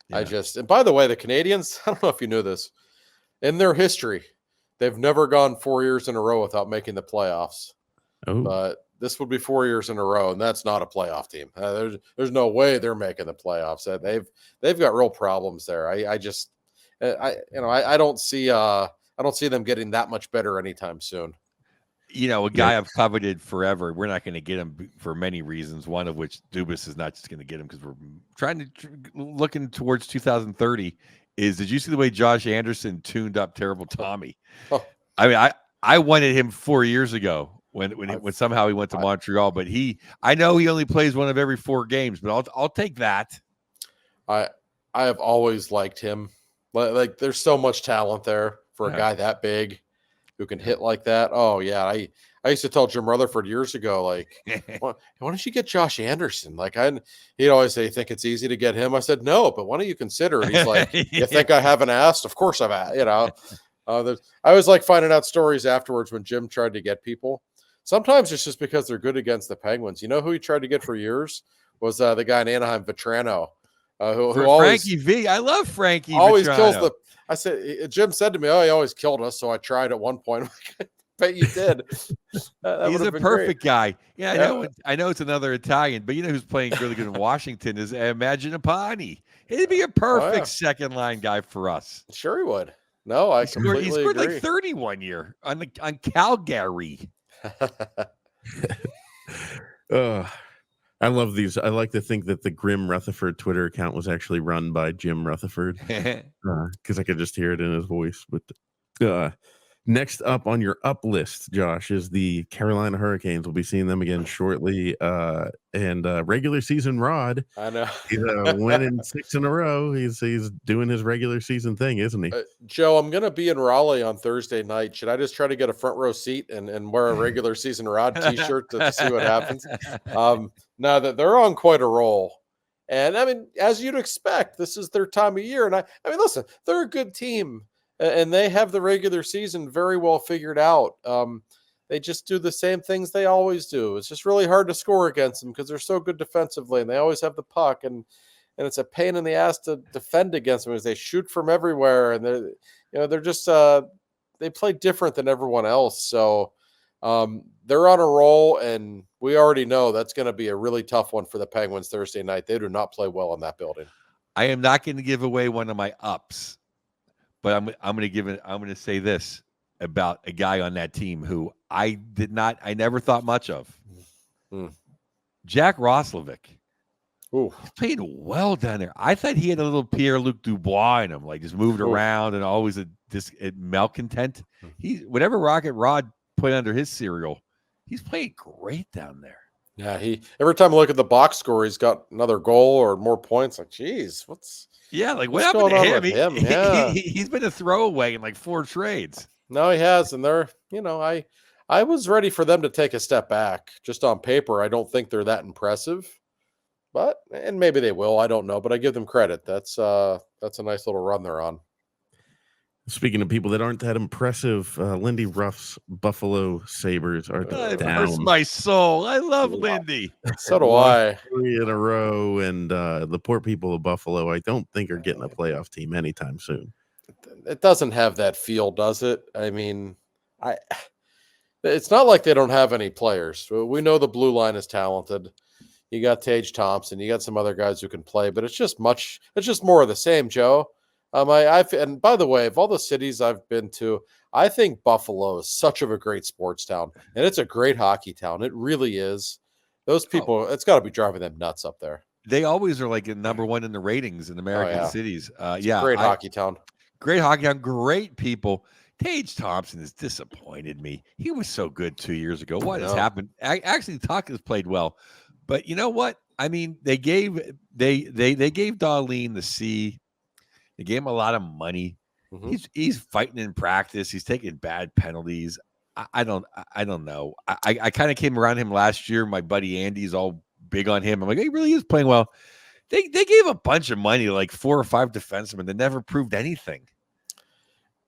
Yeah. And by the way, the Canadiens, I don't know if you knew this, in their history, they've never gone 4 years in a row without making the playoffs. Oh. But this would be 4 years in a row, and that's not a playoff team. There's no way they're making the playoffs. They've got real problems there. I don't see them getting that much better anytime soon. You know, a guy I've coveted forever. We're not going to get him for many reasons. One of which Dubas is not just going to get him because we're looking towards 2030. Did you see the way Josh Anderson tuned up Terrible Tommy? Oh. I mean, I wanted him 4 years ago. When somehow he went to Montreal, but I know he only plays one of every 4 games, but I'll take that. I have always liked him. Like there's so much talent there for a guy that big who can hit like that. Oh yeah, I used to tell Jim Rutherford years ago, like, why don't you get Josh Anderson? Like he'd always say, "You think it's easy to get him?" I said, "No, but why don't you consider it?" He's like, "You think I haven't asked? Of course I've asked." You know, I always like finding out stories afterwards when Jim tried to get people. Sometimes it's just because they're good against the Penguins. You know who he tried to get for years was the guy in Anaheim, Vetrano, who always Frankie V. I love Frankie. Always Vetrano. kills Jim said to me, "Oh, he always killed us." So I tried at one point. I bet you did. He's a perfect guy. Yeah, I know it's another Italian, but you know who's playing really good in Washington is Mangiapane. He'd be a perfect second line guy for us. Sure, he would. No, I completely he scored agree. like 31 year on Calgary. I love these. I like to think that the Grim Rutherford Twitter account was actually run by Jim Rutherford because I could just hear it in his voice. But next up on your up list, Josh, is the Carolina Hurricanes. We'll be seeing them again shortly. And regular season Rod. I know he's winning 6 in a row. He's doing his regular season thing, isn't he? Joe, I'm gonna be in Raleigh on Thursday night. Should I just try to get a front row seat and wear a regular season Rod T-shirt to see what happens? Now that they're on quite a roll, and I mean, as you'd expect, this is their time of year. And I mean, listen, they're a good team, and they have the regular season very well figured out. They just do the same things they always do. It's just really hard to score against them because they're so good defensively, and they always have the puck, and it's a pain in the ass to defend against them because they shoot from everywhere, and they're just they play different than everyone else. So they're on a roll, and we already know that's going to be a really tough one for the Penguins Thursday night. They do not play well in that building. I am not going to give away one of my ups, but I'm going to say this about a guy on that team who I never thought much of. Jack Roslovic. Ooh. He's played well down there. I thought he had a little Pierre-Luc Dubois in him, like just moved around and always a malcontent. Whatever Rocket Rod put under his cereal, he's played great down there. Yeah, every time I look at the box score, he's got another goal or more points. Like, geez, what happened to him? Yeah. He's been a throwaway in like 4 trades. No, he has, and they're, I was ready for them to take a step back. Just on paper, I don't think they're that impressive, and maybe they will. I don't know, but I give them credit. That's a nice little run they're on. Speaking of people that aren't that impressive, Lindy Ruff's Buffalo Sabres are down. Hurts my soul. I love Lindy. So do I. 3 in a row, and the poor people of Buffalo, I don't think are getting a playoff team anytime soon. it doesn't have that feel, does it? I mean, it's not like they don't have any players. We know the blue line is talented. You got Tage Thompson, you got some other guys who can play, but it's just more of the same, Joe. And by the way, of all the cities I've been to, I think Buffalo is such of a great sports town, and it's a great hockey town. It really is. Those people, it's got to be driving them nuts up there. They always are like number one in the ratings in American cities. Great hockey town. Great hockey town, great people. Tage Thompson has disappointed me. He was so good 2 years ago. What has happened? Actually, Tuck has played well, but you know what? I mean, they gave Darlene the C. They gave him a lot of money. Mm-hmm. He's fighting in practice. He's taking bad penalties. I don't know. I kind of came around him last year. My buddy Andy's all big on him. I'm like, he really is playing well. They gave a bunch of money, like 4 or 5 defensemen that never proved anything.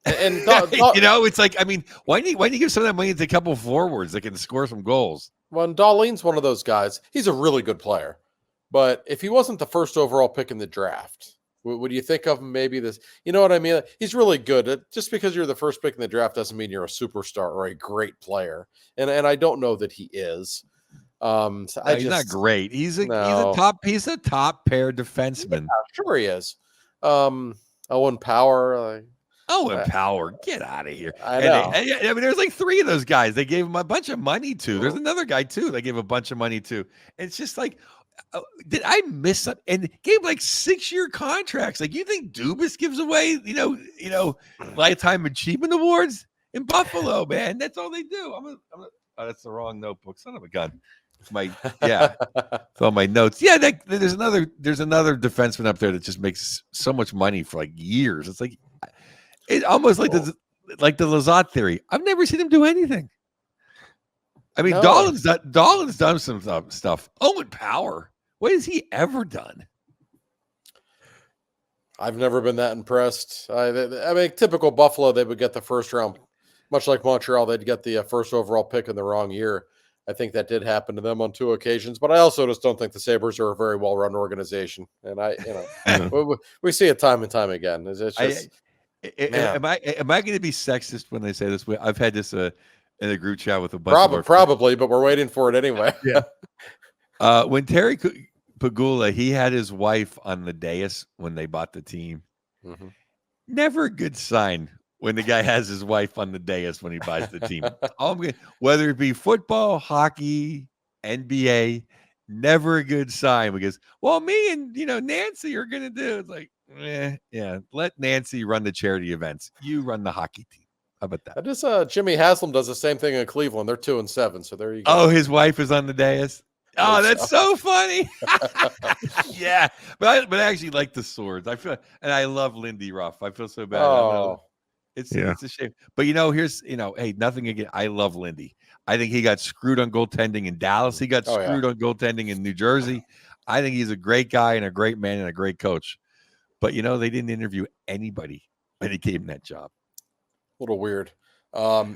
And you know, it's like, I mean, why do you give some of that money to a couple of forwards that can score some goals? Well, Darlene's one of those guys. He's a really good player, but if he wasn't the first overall pick in the draft, would you think of him maybe this? You know what I mean? He's really good. Just because you're the first pick in the draft doesn't mean you're a superstar or a great player. And I don't know that he is. He's not great. He's a top pair defenseman. Yeah, sure he is. Owen Power. Owen Power, get out of here. I know. I mean, there's like 3 of those guys. They gave him a bunch of money to. There's another guy too. They gave a bunch of money to. And it's just like, did I miss something? And gave like 6-year contracts. Like, you think Dubas gives away, lifetime achievement awards in Buffalo, man? That's all they do. Oh, that's the wrong notebook. Son of a gun. It's all my notes. Yeah, there's another defenseman up there that just makes so much money for like years. It's like almost like the Lizotte theory. I've never seen him do anything. I mean, Dahlin's done some stuff. Owen Power, what has he ever done? I've never been that impressed. I mean, typical Buffalo, they would get the first round, much like Montreal, they'd get the first overall pick in the wrong year. I think that did happen to them on 2 occasions, but I also just don't think the Sabres are a very well-run organization. And we see it time and time again. It's just, am I going to be sexist when they say this? I've had this in a group chat with a bunch of probably, but we're waiting for it anyway. Yeah. When Terry Pagula, he had his wife on the dais when they bought the team. Mm-hmm. Never a good sign when the guy has his wife on the dais when he buys the team. Whether it be football, hockey, NBA, never a good sign because, well, me and Nancy are going to do. It's like, let Nancy run the charity events. You run the hockey team. How about that? Just Jimmy Haslam does the same thing in Cleveland. They're 2-7, so there you go. Oh, his wife is on the dais. Oh, that's so funny. Yeah, but I actually like the Swords. I love Lindy Ruff. I feel so bad. Oh. It's a shame. But hey, nothing again. I love Lindy. I think he got screwed on goaltending in Dallas. He got screwed on goaltending in New Jersey. I think he's a great guy and a great man and a great coach. But they didn't interview anybody when he gave him that job. A little weird.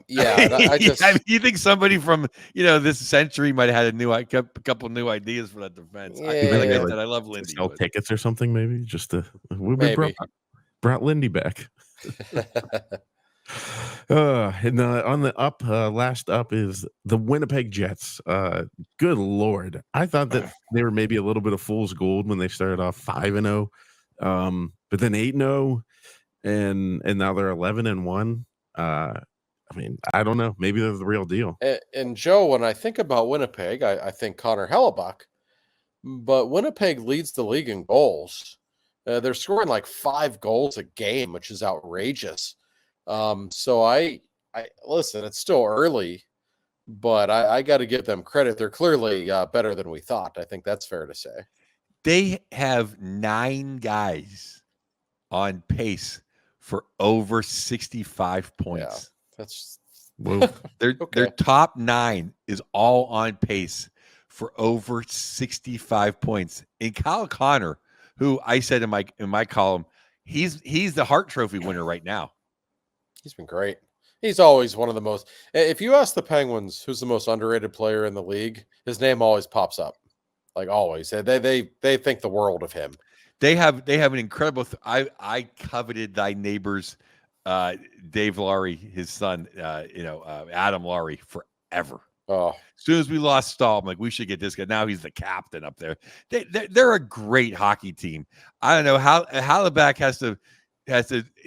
You think somebody from this century might have had a couple new ideas for that defense? I love Lindy. Sell tickets or something, maybe just to brought Lindy back. And on the up, last up is the Winnipeg Jets. Good Lord, I thought that they were maybe a little bit of fool's gold when they started off 5-0, but then 8-0, and now they're 11-1. I mean, I don't know. Maybe they're the real deal. And Joe, when I think about Winnipeg, I think Connor Hellebuck, but Winnipeg leads the league in goals. They're scoring like 5 goals a game, which is outrageous. So I listen, it's still early, but I got to give them credit. They're clearly better than we thought. I think that's fair to say. They have 9 guys on pace for over 65 points. Yeah, that's their top 9 is all on pace for over 65 points. And Kyle Connor, who I said in my column, he's the Hart Trophy winner right now. He's been great. He's always one of the most. If you ask the Penguins who's the most underrated player in the league, his name always pops up. Like always, they think the world of him. They have an incredible. I coveted thy neighbor's Dave Laurie, his son, Adam Laurie, forever. Oh, As soon as we lost Stahl, I'm like, we should get this guy. Now he's the captain up there. They're a great hockey team. I don't know how Halleback has to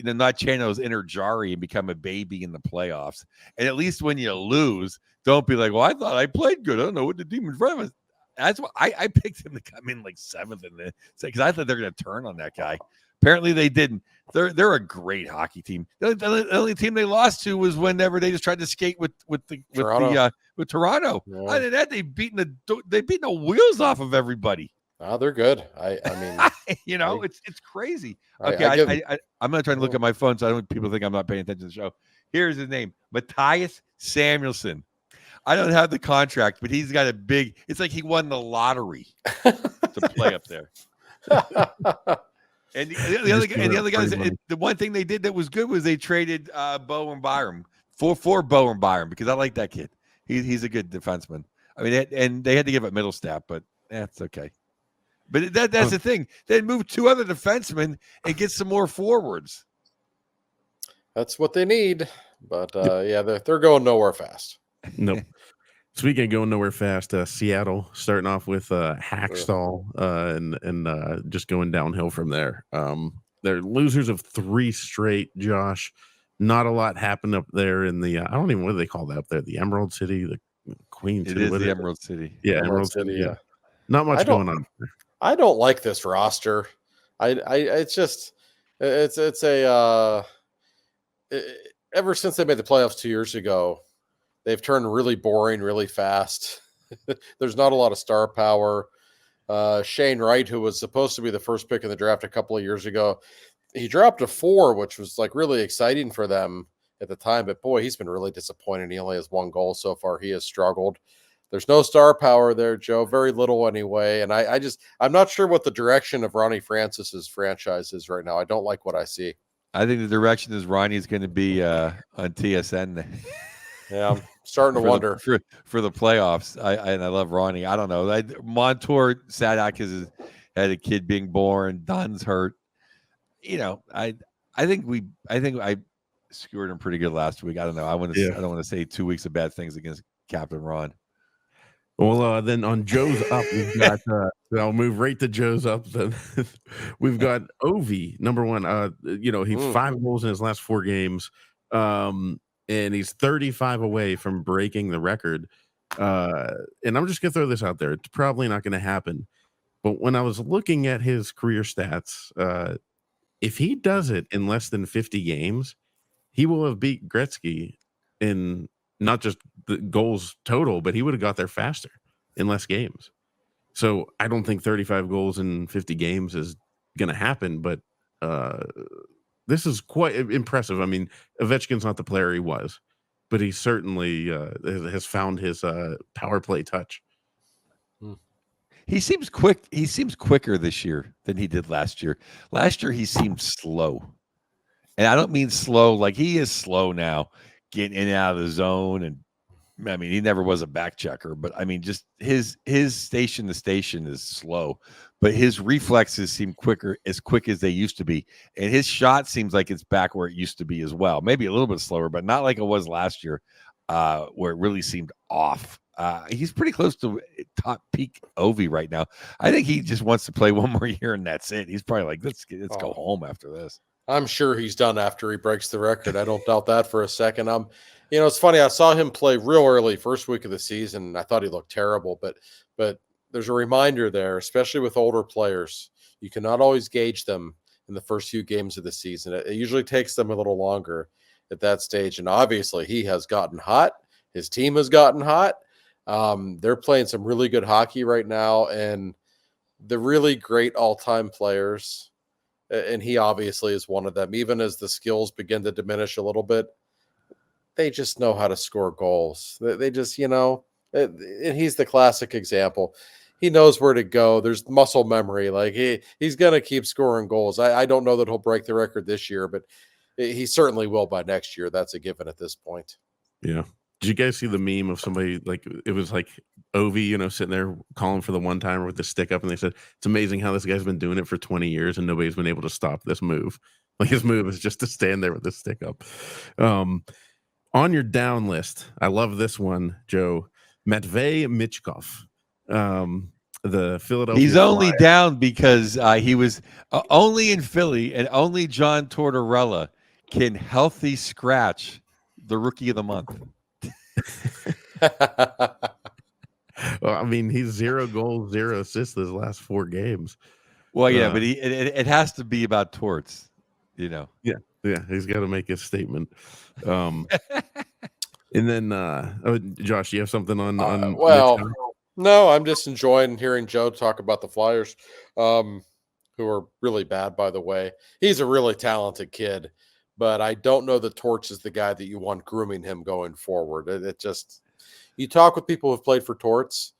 not channel his inner Jari and become a baby in the playoffs. And at least when you lose, don't be like, well, I thought I played good. I don't know what the team in front of us. That's why I picked him to come in like 7th in the because I thought they're going to turn on that guy. Apparently they didn't. They're a great hockey team. The only team they lost to was whenever they just tried to skate with Toronto. Yeah. Other than that, they've beaten the wheels off of everybody. Oh, they're good. I mean, it's crazy. Okay, I'm not trying to look at my phone, so I don't want people think I'm not paying attention to the show. Here's his name, Matthias Samuelsson. I don't have the contract, but he's got a big. It's like he won the lottery to play up there. And the other guys, the one thing they did that was good was they traded Bo and Byram for Bo and Byram because I like that kid. He's a good defenseman. I mean, and they had to give up Middlestat, but that's okay. But that's the thing. They move 2 other defensemen and get some more forwards. That's what they need. But they're going nowhere fast. Nope. Speaking of going nowhere fast, Seattle starting off with Hackstall and just going downhill from there. They're losers of 3 straight, Josh. Not a lot happened up there in the I don't even know what they call that up there. The Emerald City, the Queen City. It is the Emerald City. Yeah, Emerald City. Yeah. Not much going on. I don't like this roster. It's just it's a ever since they made the playoffs 2 years ago, they've turned really boring really fast. There's not a lot of star power. Shane Wright, who was supposed to be the first pick in the draft a couple of years ago, he dropped to 4, which was like really exciting for them at the time. But boy, he's been really disappointing. He only has 1 goal so far. He has struggled. There's no star power there, Joe. Very little anyway. And I'm not sure what the direction of Ronnie Francis's franchise is right now. I don't like what I see. I think the direction is Ronnie's going to be on TSN. Yeah, I'm starting to wonder for the playoffs. I love Ronnie. I don't know. Montour Sadak has had a kid being born. Dunn's hurt. I think I skewered him pretty good last week. I don't know. I don't want to say 2 weeks of bad things against Captain Ron. Well, then on Joe's up, we've got. I'll move right to Joe's up. Then we've got Ovi, number 1. He's 5 goals in his last 4 games, and he's 35 away from breaking the record. And I'm just gonna throw this out there. It's probably not going to happen. But when I was looking at his career stats, if he does it in less than 50 games, he will have beat Gretzky in not just the goals total, but he would have got there faster in less games. So I don't think 35 goals in 50 games is going to happen, but this is quite impressive. I mean, Ovechkin's not the player he was, but he certainly has found his power play touch. He seems quick. He seems quicker this year than he did last year. Last year, he seemed slow. And I don't mean slow like he is slow now, getting in and out of the zone. And I mean, he never was a back checker, but I mean, just his station to station is slow, but his reflexes seem quick as they used to be. And his shot seems like it's back where it used to be as well. Maybe a little bit slower, but not like it was last year, where it really seemed off. He's pretty close to top peak Ovi right now. I think he just wants to play one more year and that's it. He's probably like, let's go home after this. I'm sure he's done after he breaks the record. I don't doubt that for a second. It's funny. I saw him play real early first week of the season, and I thought he looked terrible. But there's a reminder there, especially with older players. You cannot always gauge them in the first few games of the season. It usually takes them a little longer at that stage. And obviously, he has gotten hot. His team has gotten hot. They're playing some really good hockey right now, and the really great all-time players. And he obviously is one of them. Even as the skills begin to diminish a little bit, they just know how to score goals. They just, and he's the classic example. He knows where to go. There's muscle memory. Like he's going to keep scoring goals. I don't know that he'll break the record this year, but he certainly will by next year. That's a given at this point. Yeah. Did you guys see the meme of somebody like it was like Ovi, sitting there calling for the one timer with the stick up, and they said it's amazing how this guy's been doing it for 20 years and nobody's been able to stop this move. Like his move is just to stand there with the stick up. On your down list, I love this one, Joe. Matvey Michkov, the Philadelphia. He's only Flyers. down because he was only in Philly, and only John Tortorella can healthy scratch the Rookie of the Month. Well, I mean, he's 0 goals, 0 assists his last 4 games. Well, yeah, but it has to be about Torts, Yeah, he's got to make his statement. And then, Josh, you have something on? No, I'm just enjoying hearing Joe talk about the Flyers, who are really bad, by the way. He's a really talented kid, but I don't know that Torts is the guy that you want grooming him going forward. It just, you talk with people who've played for Torts,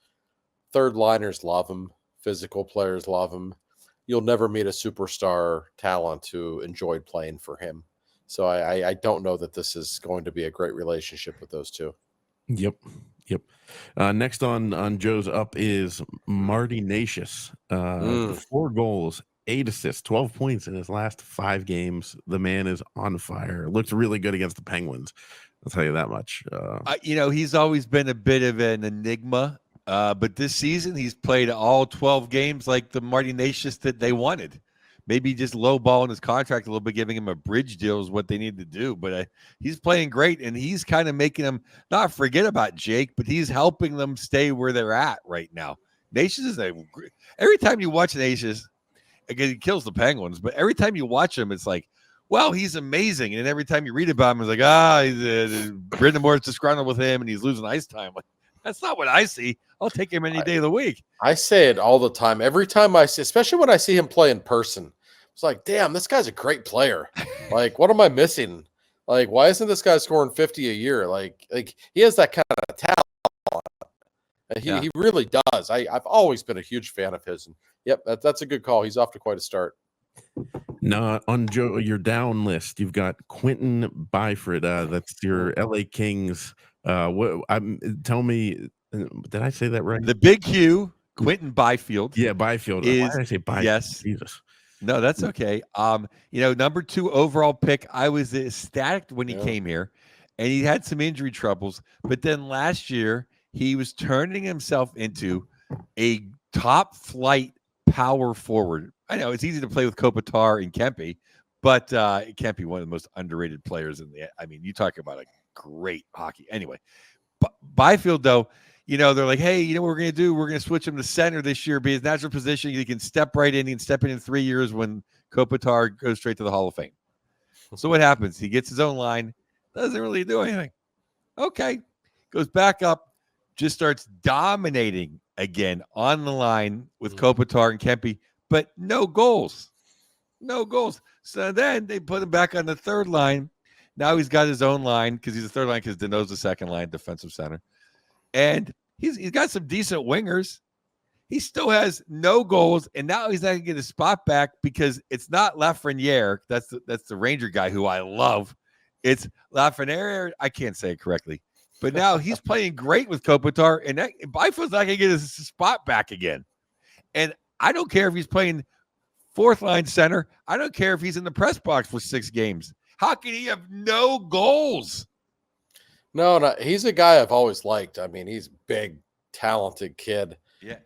third liners love him, physical players love him. You'll never meet a superstar talent who enjoyed playing for him. So I don't know that this is going to be a great relationship with those two. Yep. Next on Joe's up is Marty Nashis. 4 goals, 8 assists, 12 points in his last 5 games. The man is on fire. Looks really good against the Penguins. I'll tell you that much. He's always been a bit of an enigma, but this season he's played all 12 games like the Marty Nashis that they wanted. Maybe just lowballing his contract a little bit, giving him a bridge deal is what they need to do. But he's playing great, and he's kind of making them not forget about Jake, but he's helping them stay where they're at right now. Nashis is every time you watch Nashis, again, he kills the Penguins, but every time you watch him, it's like, well, he's amazing. And every time you read about him, it's like, Brendan Moore's disgruntled with him, and he's losing ice time. Like, that's not what I see. I'll take him any day of the week. I say it all the time. Every time I see, especially when I see him play in person, it's like, damn, this guy's a great player. Like, what am I missing? Like, why isn't this guy scoring 50 a year? Like he has that kind of talent. And he really does. I've always been a huge fan of his. And yep, that's a good call. He's off to quite a start. Now, on Joe, your down list, you've got Quentin Byford. That's your LA Kings. Tell me, did I say that right? The big Q, Quentin Byfield. Yeah, Byfield. Why did I say Byfield? Yes. Jesus. No, that's okay. Number 2 overall pick. I was ecstatic when he came here, and he had some injury troubles. But then last year, he was turning himself into a top flight power forward. I know it's easy to play with Kopitar and Kempe, but it can't be one of the most underrated players in the. I mean, you talk about a great hockey. Anyway, Byfield, though, they're like, hey, you know what we're going to do? We're going to switch him to center this year, be his natural position. He can step right in. He can step in 3 years when Kopitar goes straight to the Hall of Fame. So what happens? He gets his own line, doesn't really do anything. Okay, goes back up, just starts dominating again on the line with Kopitar and Kempe, but no goals. So then they put him back on the third line. Now he's got his own line because he's a third line because Deneau's the second line defensive center. And he's got some decent wingers. He still has no goals, and now he's not going to get his spot back because it's not Lafreniere. That's the Ranger guy who I love. It's Lafreniere. I can't say it correctly. But now he's playing great with Kopitar, and Byfield's not going to get his spot back again. And I don't care if he's playing fourth line center. I don't care if he's in the press box for 6 games. How can he have no goals? No, he's a guy I've always liked. I mean, he's a big, talented kid. Yeah.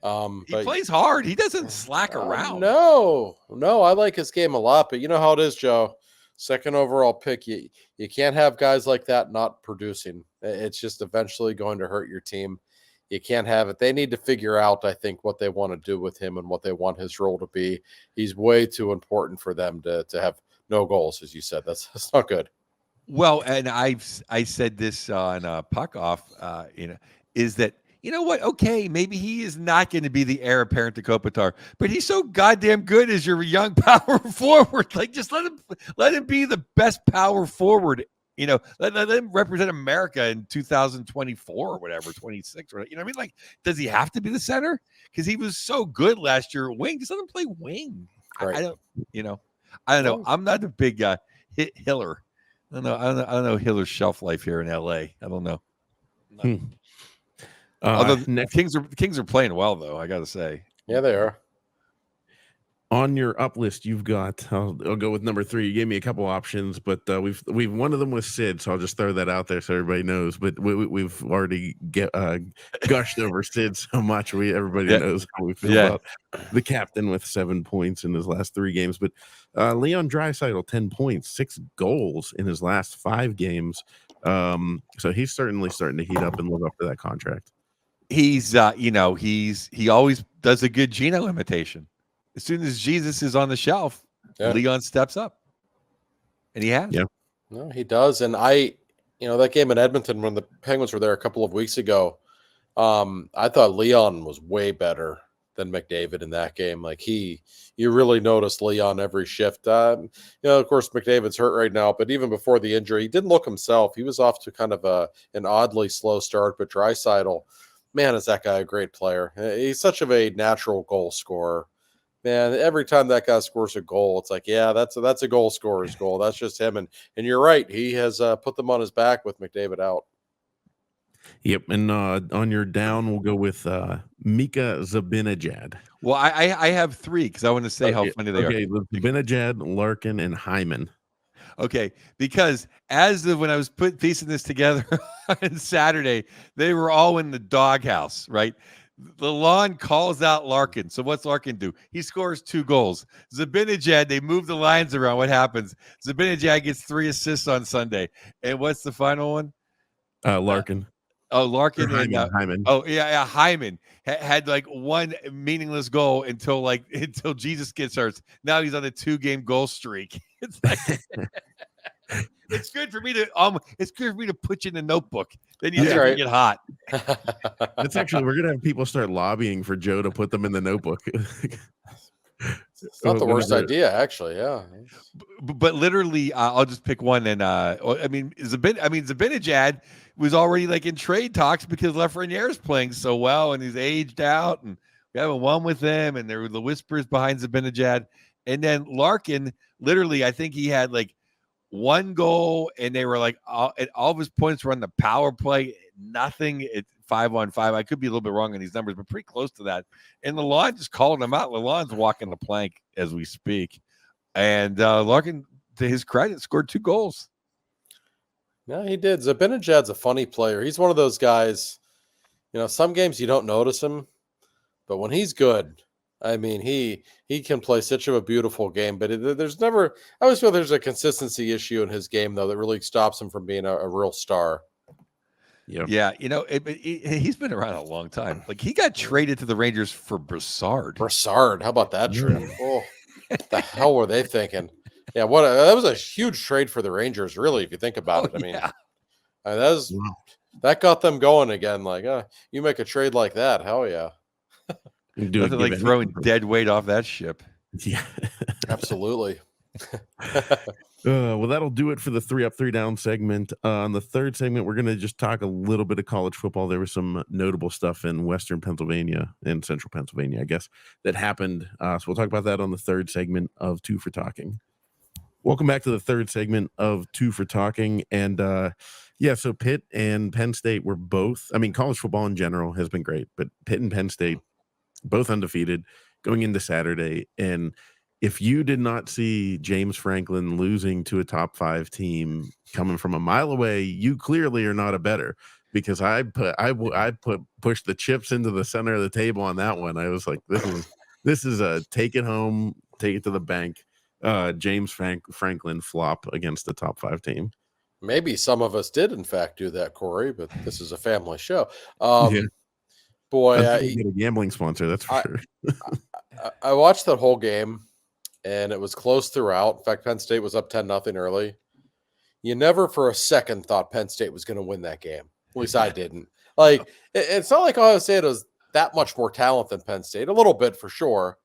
He plays hard. He doesn't slack around. No, I like his game a lot, but you know how it is, Joe. Second overall pick, you can't have guys like that not producing. It's just eventually going to hurt your team. You can't have it. They need to figure out, I think, what they want to do with him and what they want his role to be. He's way too important for them to have no goals, as you said. That's not good. Well, and I said this on Puck Off, is that, you know what? Okay, maybe he is not going to be the heir apparent to Kopitar, but he's so goddamn good as your young power forward. Like, just let him be the best power forward. Let him represent America in 2024 or whatever, 26 or, I mean? Like, does he have to be the center? Because he was so good last year at wing. Just let him play wing. Right. I don't know. I'm not a big guy. Hiller. I don't know Hiller's shelf life here in LA. I don't know. Although the Kings are playing well, though, I got to say. Yeah, they are. On your up list, you've got. I'll go with number 3. You gave me a couple options, but we've one of them was Sid, so I'll just throw that out there so everybody knows. But we've already gushed over Sid so much. Everybody knows how we feel about the captain with 7 points in his last 3 games. But Leon Draisaitl, 10 points, 6 goals in his last 5 games. So he's certainly starting to heat up and live up to that contract. He's he always does a good Gino imitation. As soon as Jesus is on the shelf, Leon steps up, and he has. Yeah, no, he does. And that game in Edmonton when the Penguins were there a couple of weeks ago, I thought Leon was way better than McDavid in that game. Like you really noticed Leon every shift. Of course, McDavid's hurt right now, but even before the injury, he didn't look himself. He was off to kind of an oddly slow start. But Draisaitl, man, is that guy a great player? He's such of a natural goal scorer. Man, every time that guy scores a goal, it's like, yeah, that's a goal scorer's goal. That's just him. And you're right. He has put them on his back with McDavid out. Yep. And on your down, we'll go with Mika Zibanejad. Well, I have 3 because I want to say how funny they are. Okay, Zibanejad, Larkin, and Hyman. Okay, because when I was piecing this together on Saturday, they were all in the doghouse, right? Lalonde calls out Larkin. So what's Larkin do? He scores 2 goals. Zibanejad, they move the lines around. What happens? Zibanejad gets 3 assists on Sunday. And what's the final one? Larkin. Larkin and Hyman. Hyman had like 1 meaningless goal until Jesus gets hurt. Now he's on a 2-game goal streak. It's like it's good for me to put you in the notebook. Then you get hot. That's actually, we're gonna have people start lobbying for Joe to put them in the notebook. It's not the worst idea, actually. Yeah, but literally, I'll just pick one. And Zibanejad was already like in trade talks because Lafreniere is playing so well and he's aged out, and we haven't won with him. And there were the whispers behind Zibanejad, and then Larkin. Literally, I think he had like 1 goal, and they were like all of his points were on the power play. Nothing. It's 5-on-5. I could be a little bit wrong on these numbers, but pretty close to that. And Lalonde just calling him out. Lalonde's walking the plank as we speak. And Larkin, to his credit, scored 2 goals. Yeah, he did. Zibanejad's a funny player. He's one of those guys, some games you don't notice him, but when he's good, I mean, he can play such a beautiful game, but I always feel there's a consistency issue in his game, though, that really stops him from being a real star. Yep. Yeah, he's been around a long time. Like, he got traded to the Rangers for Brassard. How about that trade? Oh, what the hell were they thinking? Yeah, that was a huge trade for the Rangers, really, if you think about it. I mean, that got them going again. Like, you make a trade like that, hell yeah. Nothing like throwing dead weight off that ship. Yeah, absolutely. Well, that'll do it for the 3 Up, 3 Down segment. On the third segment, we're going to just talk a little bit of college football. There was some notable stuff in Western Pennsylvania and Central Pennsylvania, I guess, that happened. So we'll talk about that on the third segment of 2 for Talking. Welcome back to the third segment of 2 for Talking. And so Pitt and Penn State were both, college football in general has been great, but Pitt and Penn State both undefeated going into Saturday. And if you did not see James Franklin losing to a top 5 team coming from a mile away, you clearly are not a bettor, because I pushed the chips into the center of the table on that one. I was like, this is a take it home, take it to the bank. James Franklin flop against the top 5 team. Maybe some of us did in fact do that, Corey, but this is a family show. Boy, get a gambling sponsor, that's for sure. I watched that whole game, and it was close throughout. In fact, Penn State was up 10-0 early. You never for a second thought Penn State was going to win that game. At least I didn't. Like, it's not like Ohio State was that much more talent than Penn State. A little bit for sure,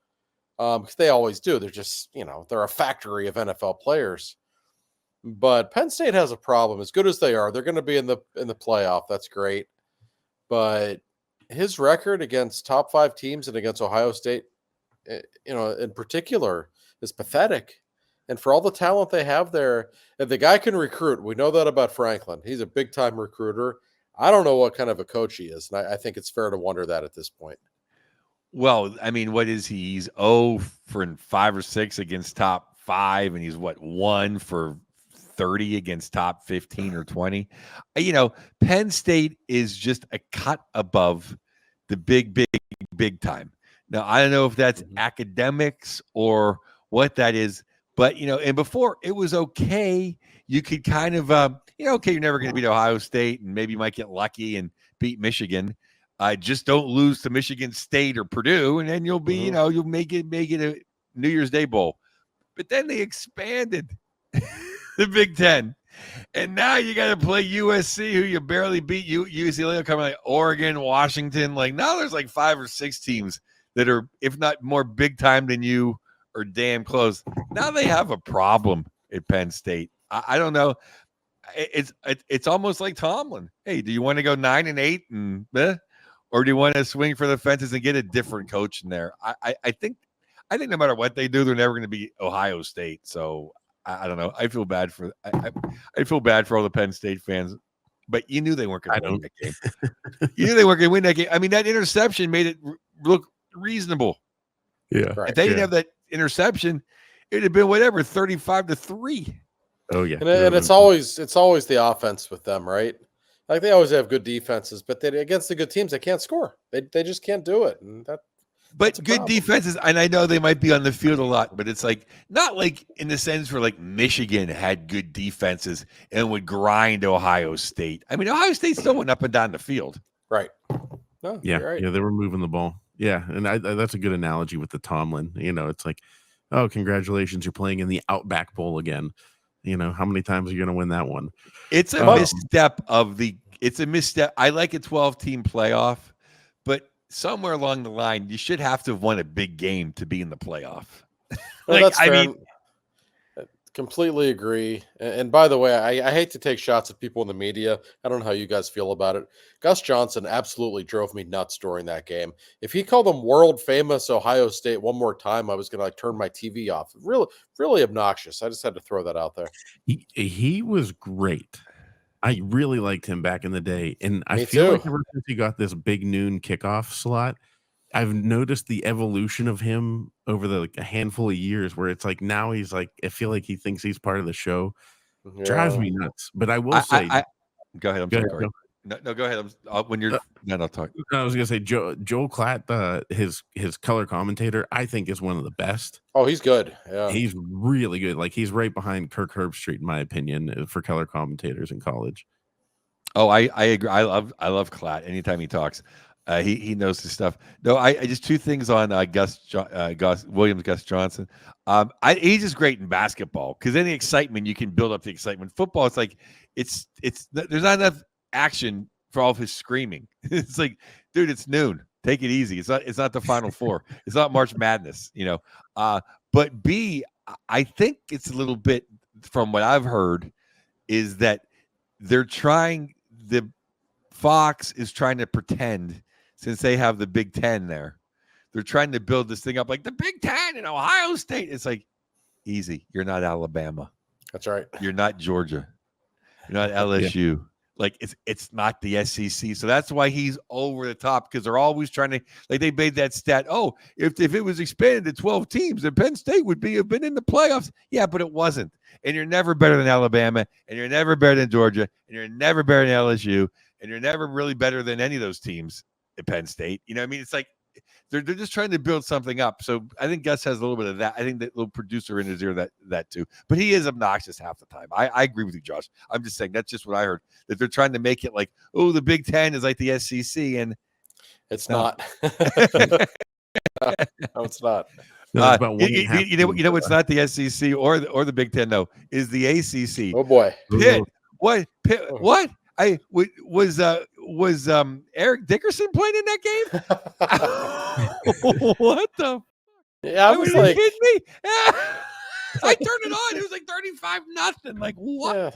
because they always do. They're just, they're a factory of NFL players. But Penn State has a problem. As good as they are, they're going to be in the playoff. That's great. But his record against top 5 teams and against Ohio State, in particular, is pathetic. And for all the talent they have there, if the guy can recruit, we know that about Franklin. He's a big-time recruiter. I don't know what kind of a coach he is, and I think it's fair to wonder that at this point. Well, I mean, what is he? He's 0 for 5 or 6 against top 5, and he's 1 for 30 against top 15 or 20. Penn State is just a cut above the big time. Now, I don't know if that's academics or what that is, but and before it was okay. You could kind of, okay, you're never going to beat Ohio State, and maybe you might get lucky and beat Michigan. Just don't lose to Michigan State or Purdue, and then you'll be, you'll make it a New Year's Day bowl. But then they expanded the Big Ten, and now you got to play USC, who you barely beat. UCLA will come like Oregon, Washington. Like now, there's like 5 or 6 teams that are, if not more big time than you, or damn close. Now they have a problem at Penn State. I don't know. It's almost like Tomlin. Hey, do you want to go 9-8 and? Or do you want to swing for the fences and get a different coach in there? I think no matter what they do, they're never going to be Ohio State. So I don't know. I feel bad for I feel bad for all the Penn State fans, but you knew they weren't going to win that game. You knew they weren't going to win that game. I mean, that interception made it look reasonable. Yeah. Right. If they didn't have that interception, it'd have been 35-3. Oh yeah. And it's always the offense with them, right? Like they always have good defenses, but against the good teams, they can't score. They just can't do it. And but good defenses, and I know they might be on the field a lot, but it's like not like in the sense where like Michigan had good defenses and would grind Ohio State. I mean, Ohio State still went up and down the field. Right. No, yeah, you're right. Yeah, they were moving the ball. Yeah, and that's a good analogy with the Tomlin. It's like, oh, congratulations, you're playing in the Outback Bowl again. How many times are you going to win that one? It's a misstep it's a misstep. I like a 12-team playoff, but somewhere along the line, you should have to have won a big game to be in the playoff. That's fair. I completely agree. And by the way, I hate to take shots at people in the media. I don't know how you guys feel about it. Gus Johnson absolutely drove me nuts during that game. If he called them world famous Ohio State one more time, I was going to turn my TV off. Really, really obnoxious. I just had to throw that out there. He was great. I really liked him back in the day. And I feel like ever since he got this big noon kickoff slot, I've noticed the evolution of him over a handful of years where it's like now he's like, I feel like he thinks he's part of the show. Yeah. Drives me nuts. But I will say, go ahead. I'm sorry. No, go ahead. When you're done, I'll talk. I was gonna say Joel Klatt, his color commentator, I think is one of the best. Oh, he's good. Yeah, he's really good. Like he's right behind Kirk Herbstreit, in my opinion, for color commentators in college. Oh, I agree. I love Klatt. Anytime he talks, he knows his stuff. No, I just 2 things on Gus Johnson. He's just great in basketball because any excitement you can build up the excitement. Football, it's like it's there's not enough action for all of his screaming. It's like, dude, it's noon. Take it easy. It's not the Final Four. It's not March Madness. But B, I think it's a little bit from what I've heard is that the Fox is trying to pretend, since they have the Big Ten there, they're trying to build this thing up like the Big Ten in Ohio State. It's like, easy. You're not Alabama. That's right. You're not Georgia. You're not LSU. Yeah. Like it's not the SEC. So that's why he's over the top, because they're always trying to, like they made that stat. Oh, if it was expanded to 12 teams, then Penn State would have been in the playoffs. Yeah, but it wasn't. And you're never better than Alabama, and you're never better than Georgia, and you're never better than LSU, and you're never really better than any of those teams at Penn State. You know what I mean? It's like they're just trying to build something up. So I think Gus has a little bit of that. I think that little producer in his ear that too. But he is obnoxious half the time. I agree with you, Josh. I'm just saying that's just what I heard, that they're trying to make it like, oh, the Big Ten is like the SEC, and it's not. No, it's not. You know, it's not the SEC or the Big Ten. No, is the ACC. Oh boy, Pitt. What? Pitt, what? Was Eric Dickerson playing in that game? What the? Yeah, I was like, kidding me? I turned it on. It was like 35-0. Like what? Yeah.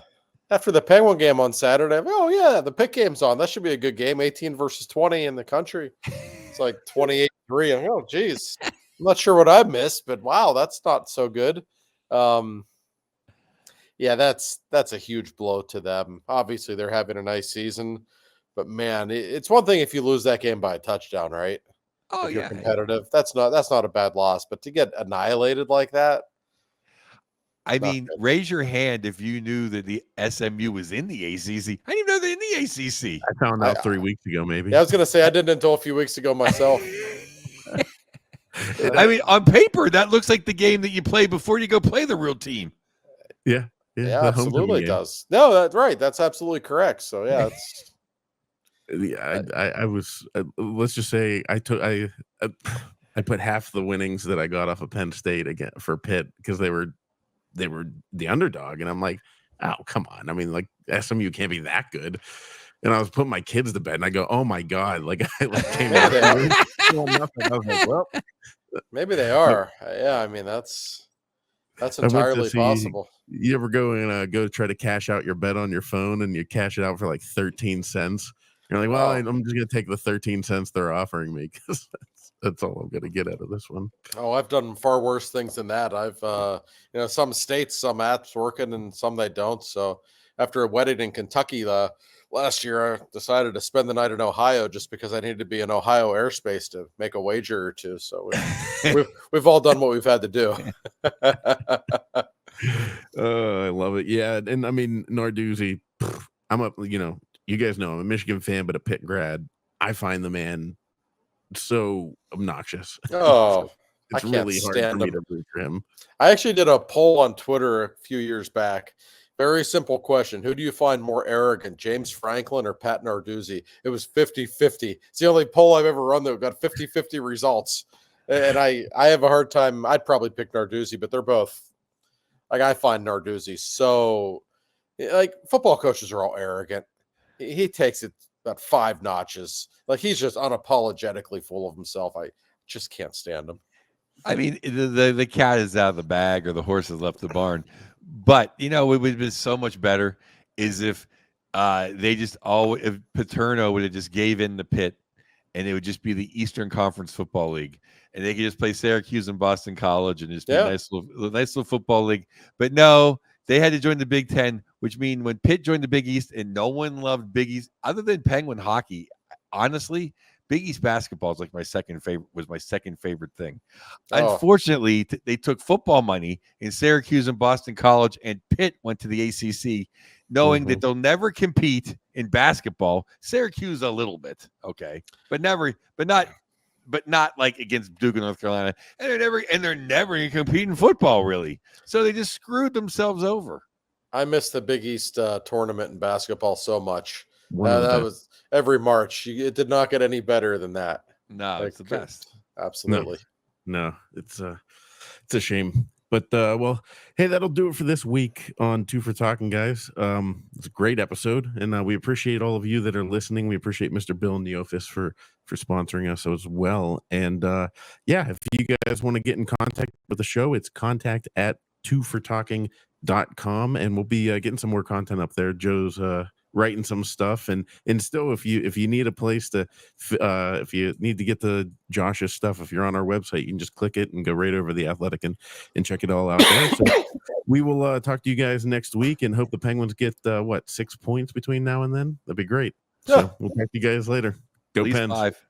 After the Penguin game on Saturday, oh yeah, the Pitt game's on. That should be a good game. 18 versus 20 in the country. It's like 28-3. Oh geez, I'm not sure what I missed, but wow, that's not so good. Yeah, that's a huge blow to them. Obviously, they're having a nice season, But man, it's one thing if you lose that game by a touchdown, right? Oh If you're yeah. competitive, that's not a bad loss. But to get annihilated like that, I not mean, good. raise your hand if you knew that the SMU was in the ACC. I didn't even know they're in the ACC. I found out 3 weeks ago, maybe. Yeah, I was gonna say I didn't until a few weeks ago myself. I mean, on paper, that looks like the game that you play before you go play the real team. Yeah, Yeah, the absolutely homecoming game. does. No, that's right. That's absolutely correct. So yeah, it's Yeah, I was. Let's just say I put half the winnings that I got off of Penn State again for Pitt because they were the underdog, and I'm like, oh come on. I mean, like SMU can't be that good. And I was putting my kids to bed, and I go, oh my god, like I came out. I was like, well, maybe they are. Yeah, I mean that's entirely possible. You ever go and go try to cash out your bet on your phone, and you cash it out for like 13 cents? You're like, well, I'm just gonna take the 13 cents they're offering me because that's all I'm gonna get out of this one. Oh, I've done far worse things than that. I've some states, some apps working and some they don't. So after a wedding in Kentucky last year, I decided to spend the night in Ohio just because I needed to be in Ohio airspace to make a wager or two. So we've all done what we've had to do. I love it. Yeah, and I mean Narduzzi, I'm up. You guys know I'm a Michigan fan, but a Pitt grad. I find the man so obnoxious. Oh, it's I can't really hard stand for me him. to root for him. I actually did a poll on Twitter a few years back. Very simple question. Who do you find more arrogant, James Franklin or Pat Narduzzi? It was 50-50. It's the only poll I've ever run that got 50-50 results. And I have a hard time. I'd probably pick Narduzzi, but they're both, like, I find Narduzzi so, like, football coaches are all arrogant. He takes it about 5 notches. Like, he's just unapologetically full of himself. I just can't stand him. I mean, the cat is out of the bag or the horse has left the barn. But, it would have been so much better is if if Paterno would have just gave in the Pitt and it would just be the Eastern Conference Football League. And they could just play Syracuse and Boston College and just be a nice little football league. But no, they had to join the Big Ten, which means when Pitt joined the Big East and no one loved Big East other than Penguin hockey, honestly, Big East basketball is like my second favorite thing. Oh. Unfortunately, they took football money in Syracuse and Boston College, and Pitt went to the ACC, knowing that they'll never compete in basketball. Syracuse a little bit, okay, but not like against Duke and North Carolina, and they're never going to compete in football really. So they just screwed themselves over. I miss the Big East tournament in basketball so much. That was every March. It did not get any better than that. No, it's the best. Absolutely. No, it's a shame. But well, hey, that'll do it for this week on Two for Talking, guys. It's a great episode, and we appreciate all of you that are listening. We appreciate Mr. Bill Neofis for sponsoring us as well. And if you guys want to get in contact with the show, it's contact@twofortalking.com, and we'll be getting some more content up there. Joe's writing some stuff, and still, if you need a place to if you need to get the Josh's stuff, if you're on our website, you can just click it and go right over The Athletic and check it all out there. So we will talk to you guys next week and hope the Penguins get 6 points between now and then. That'd be great. So we'll talk to you guys later. Go Pens. 5.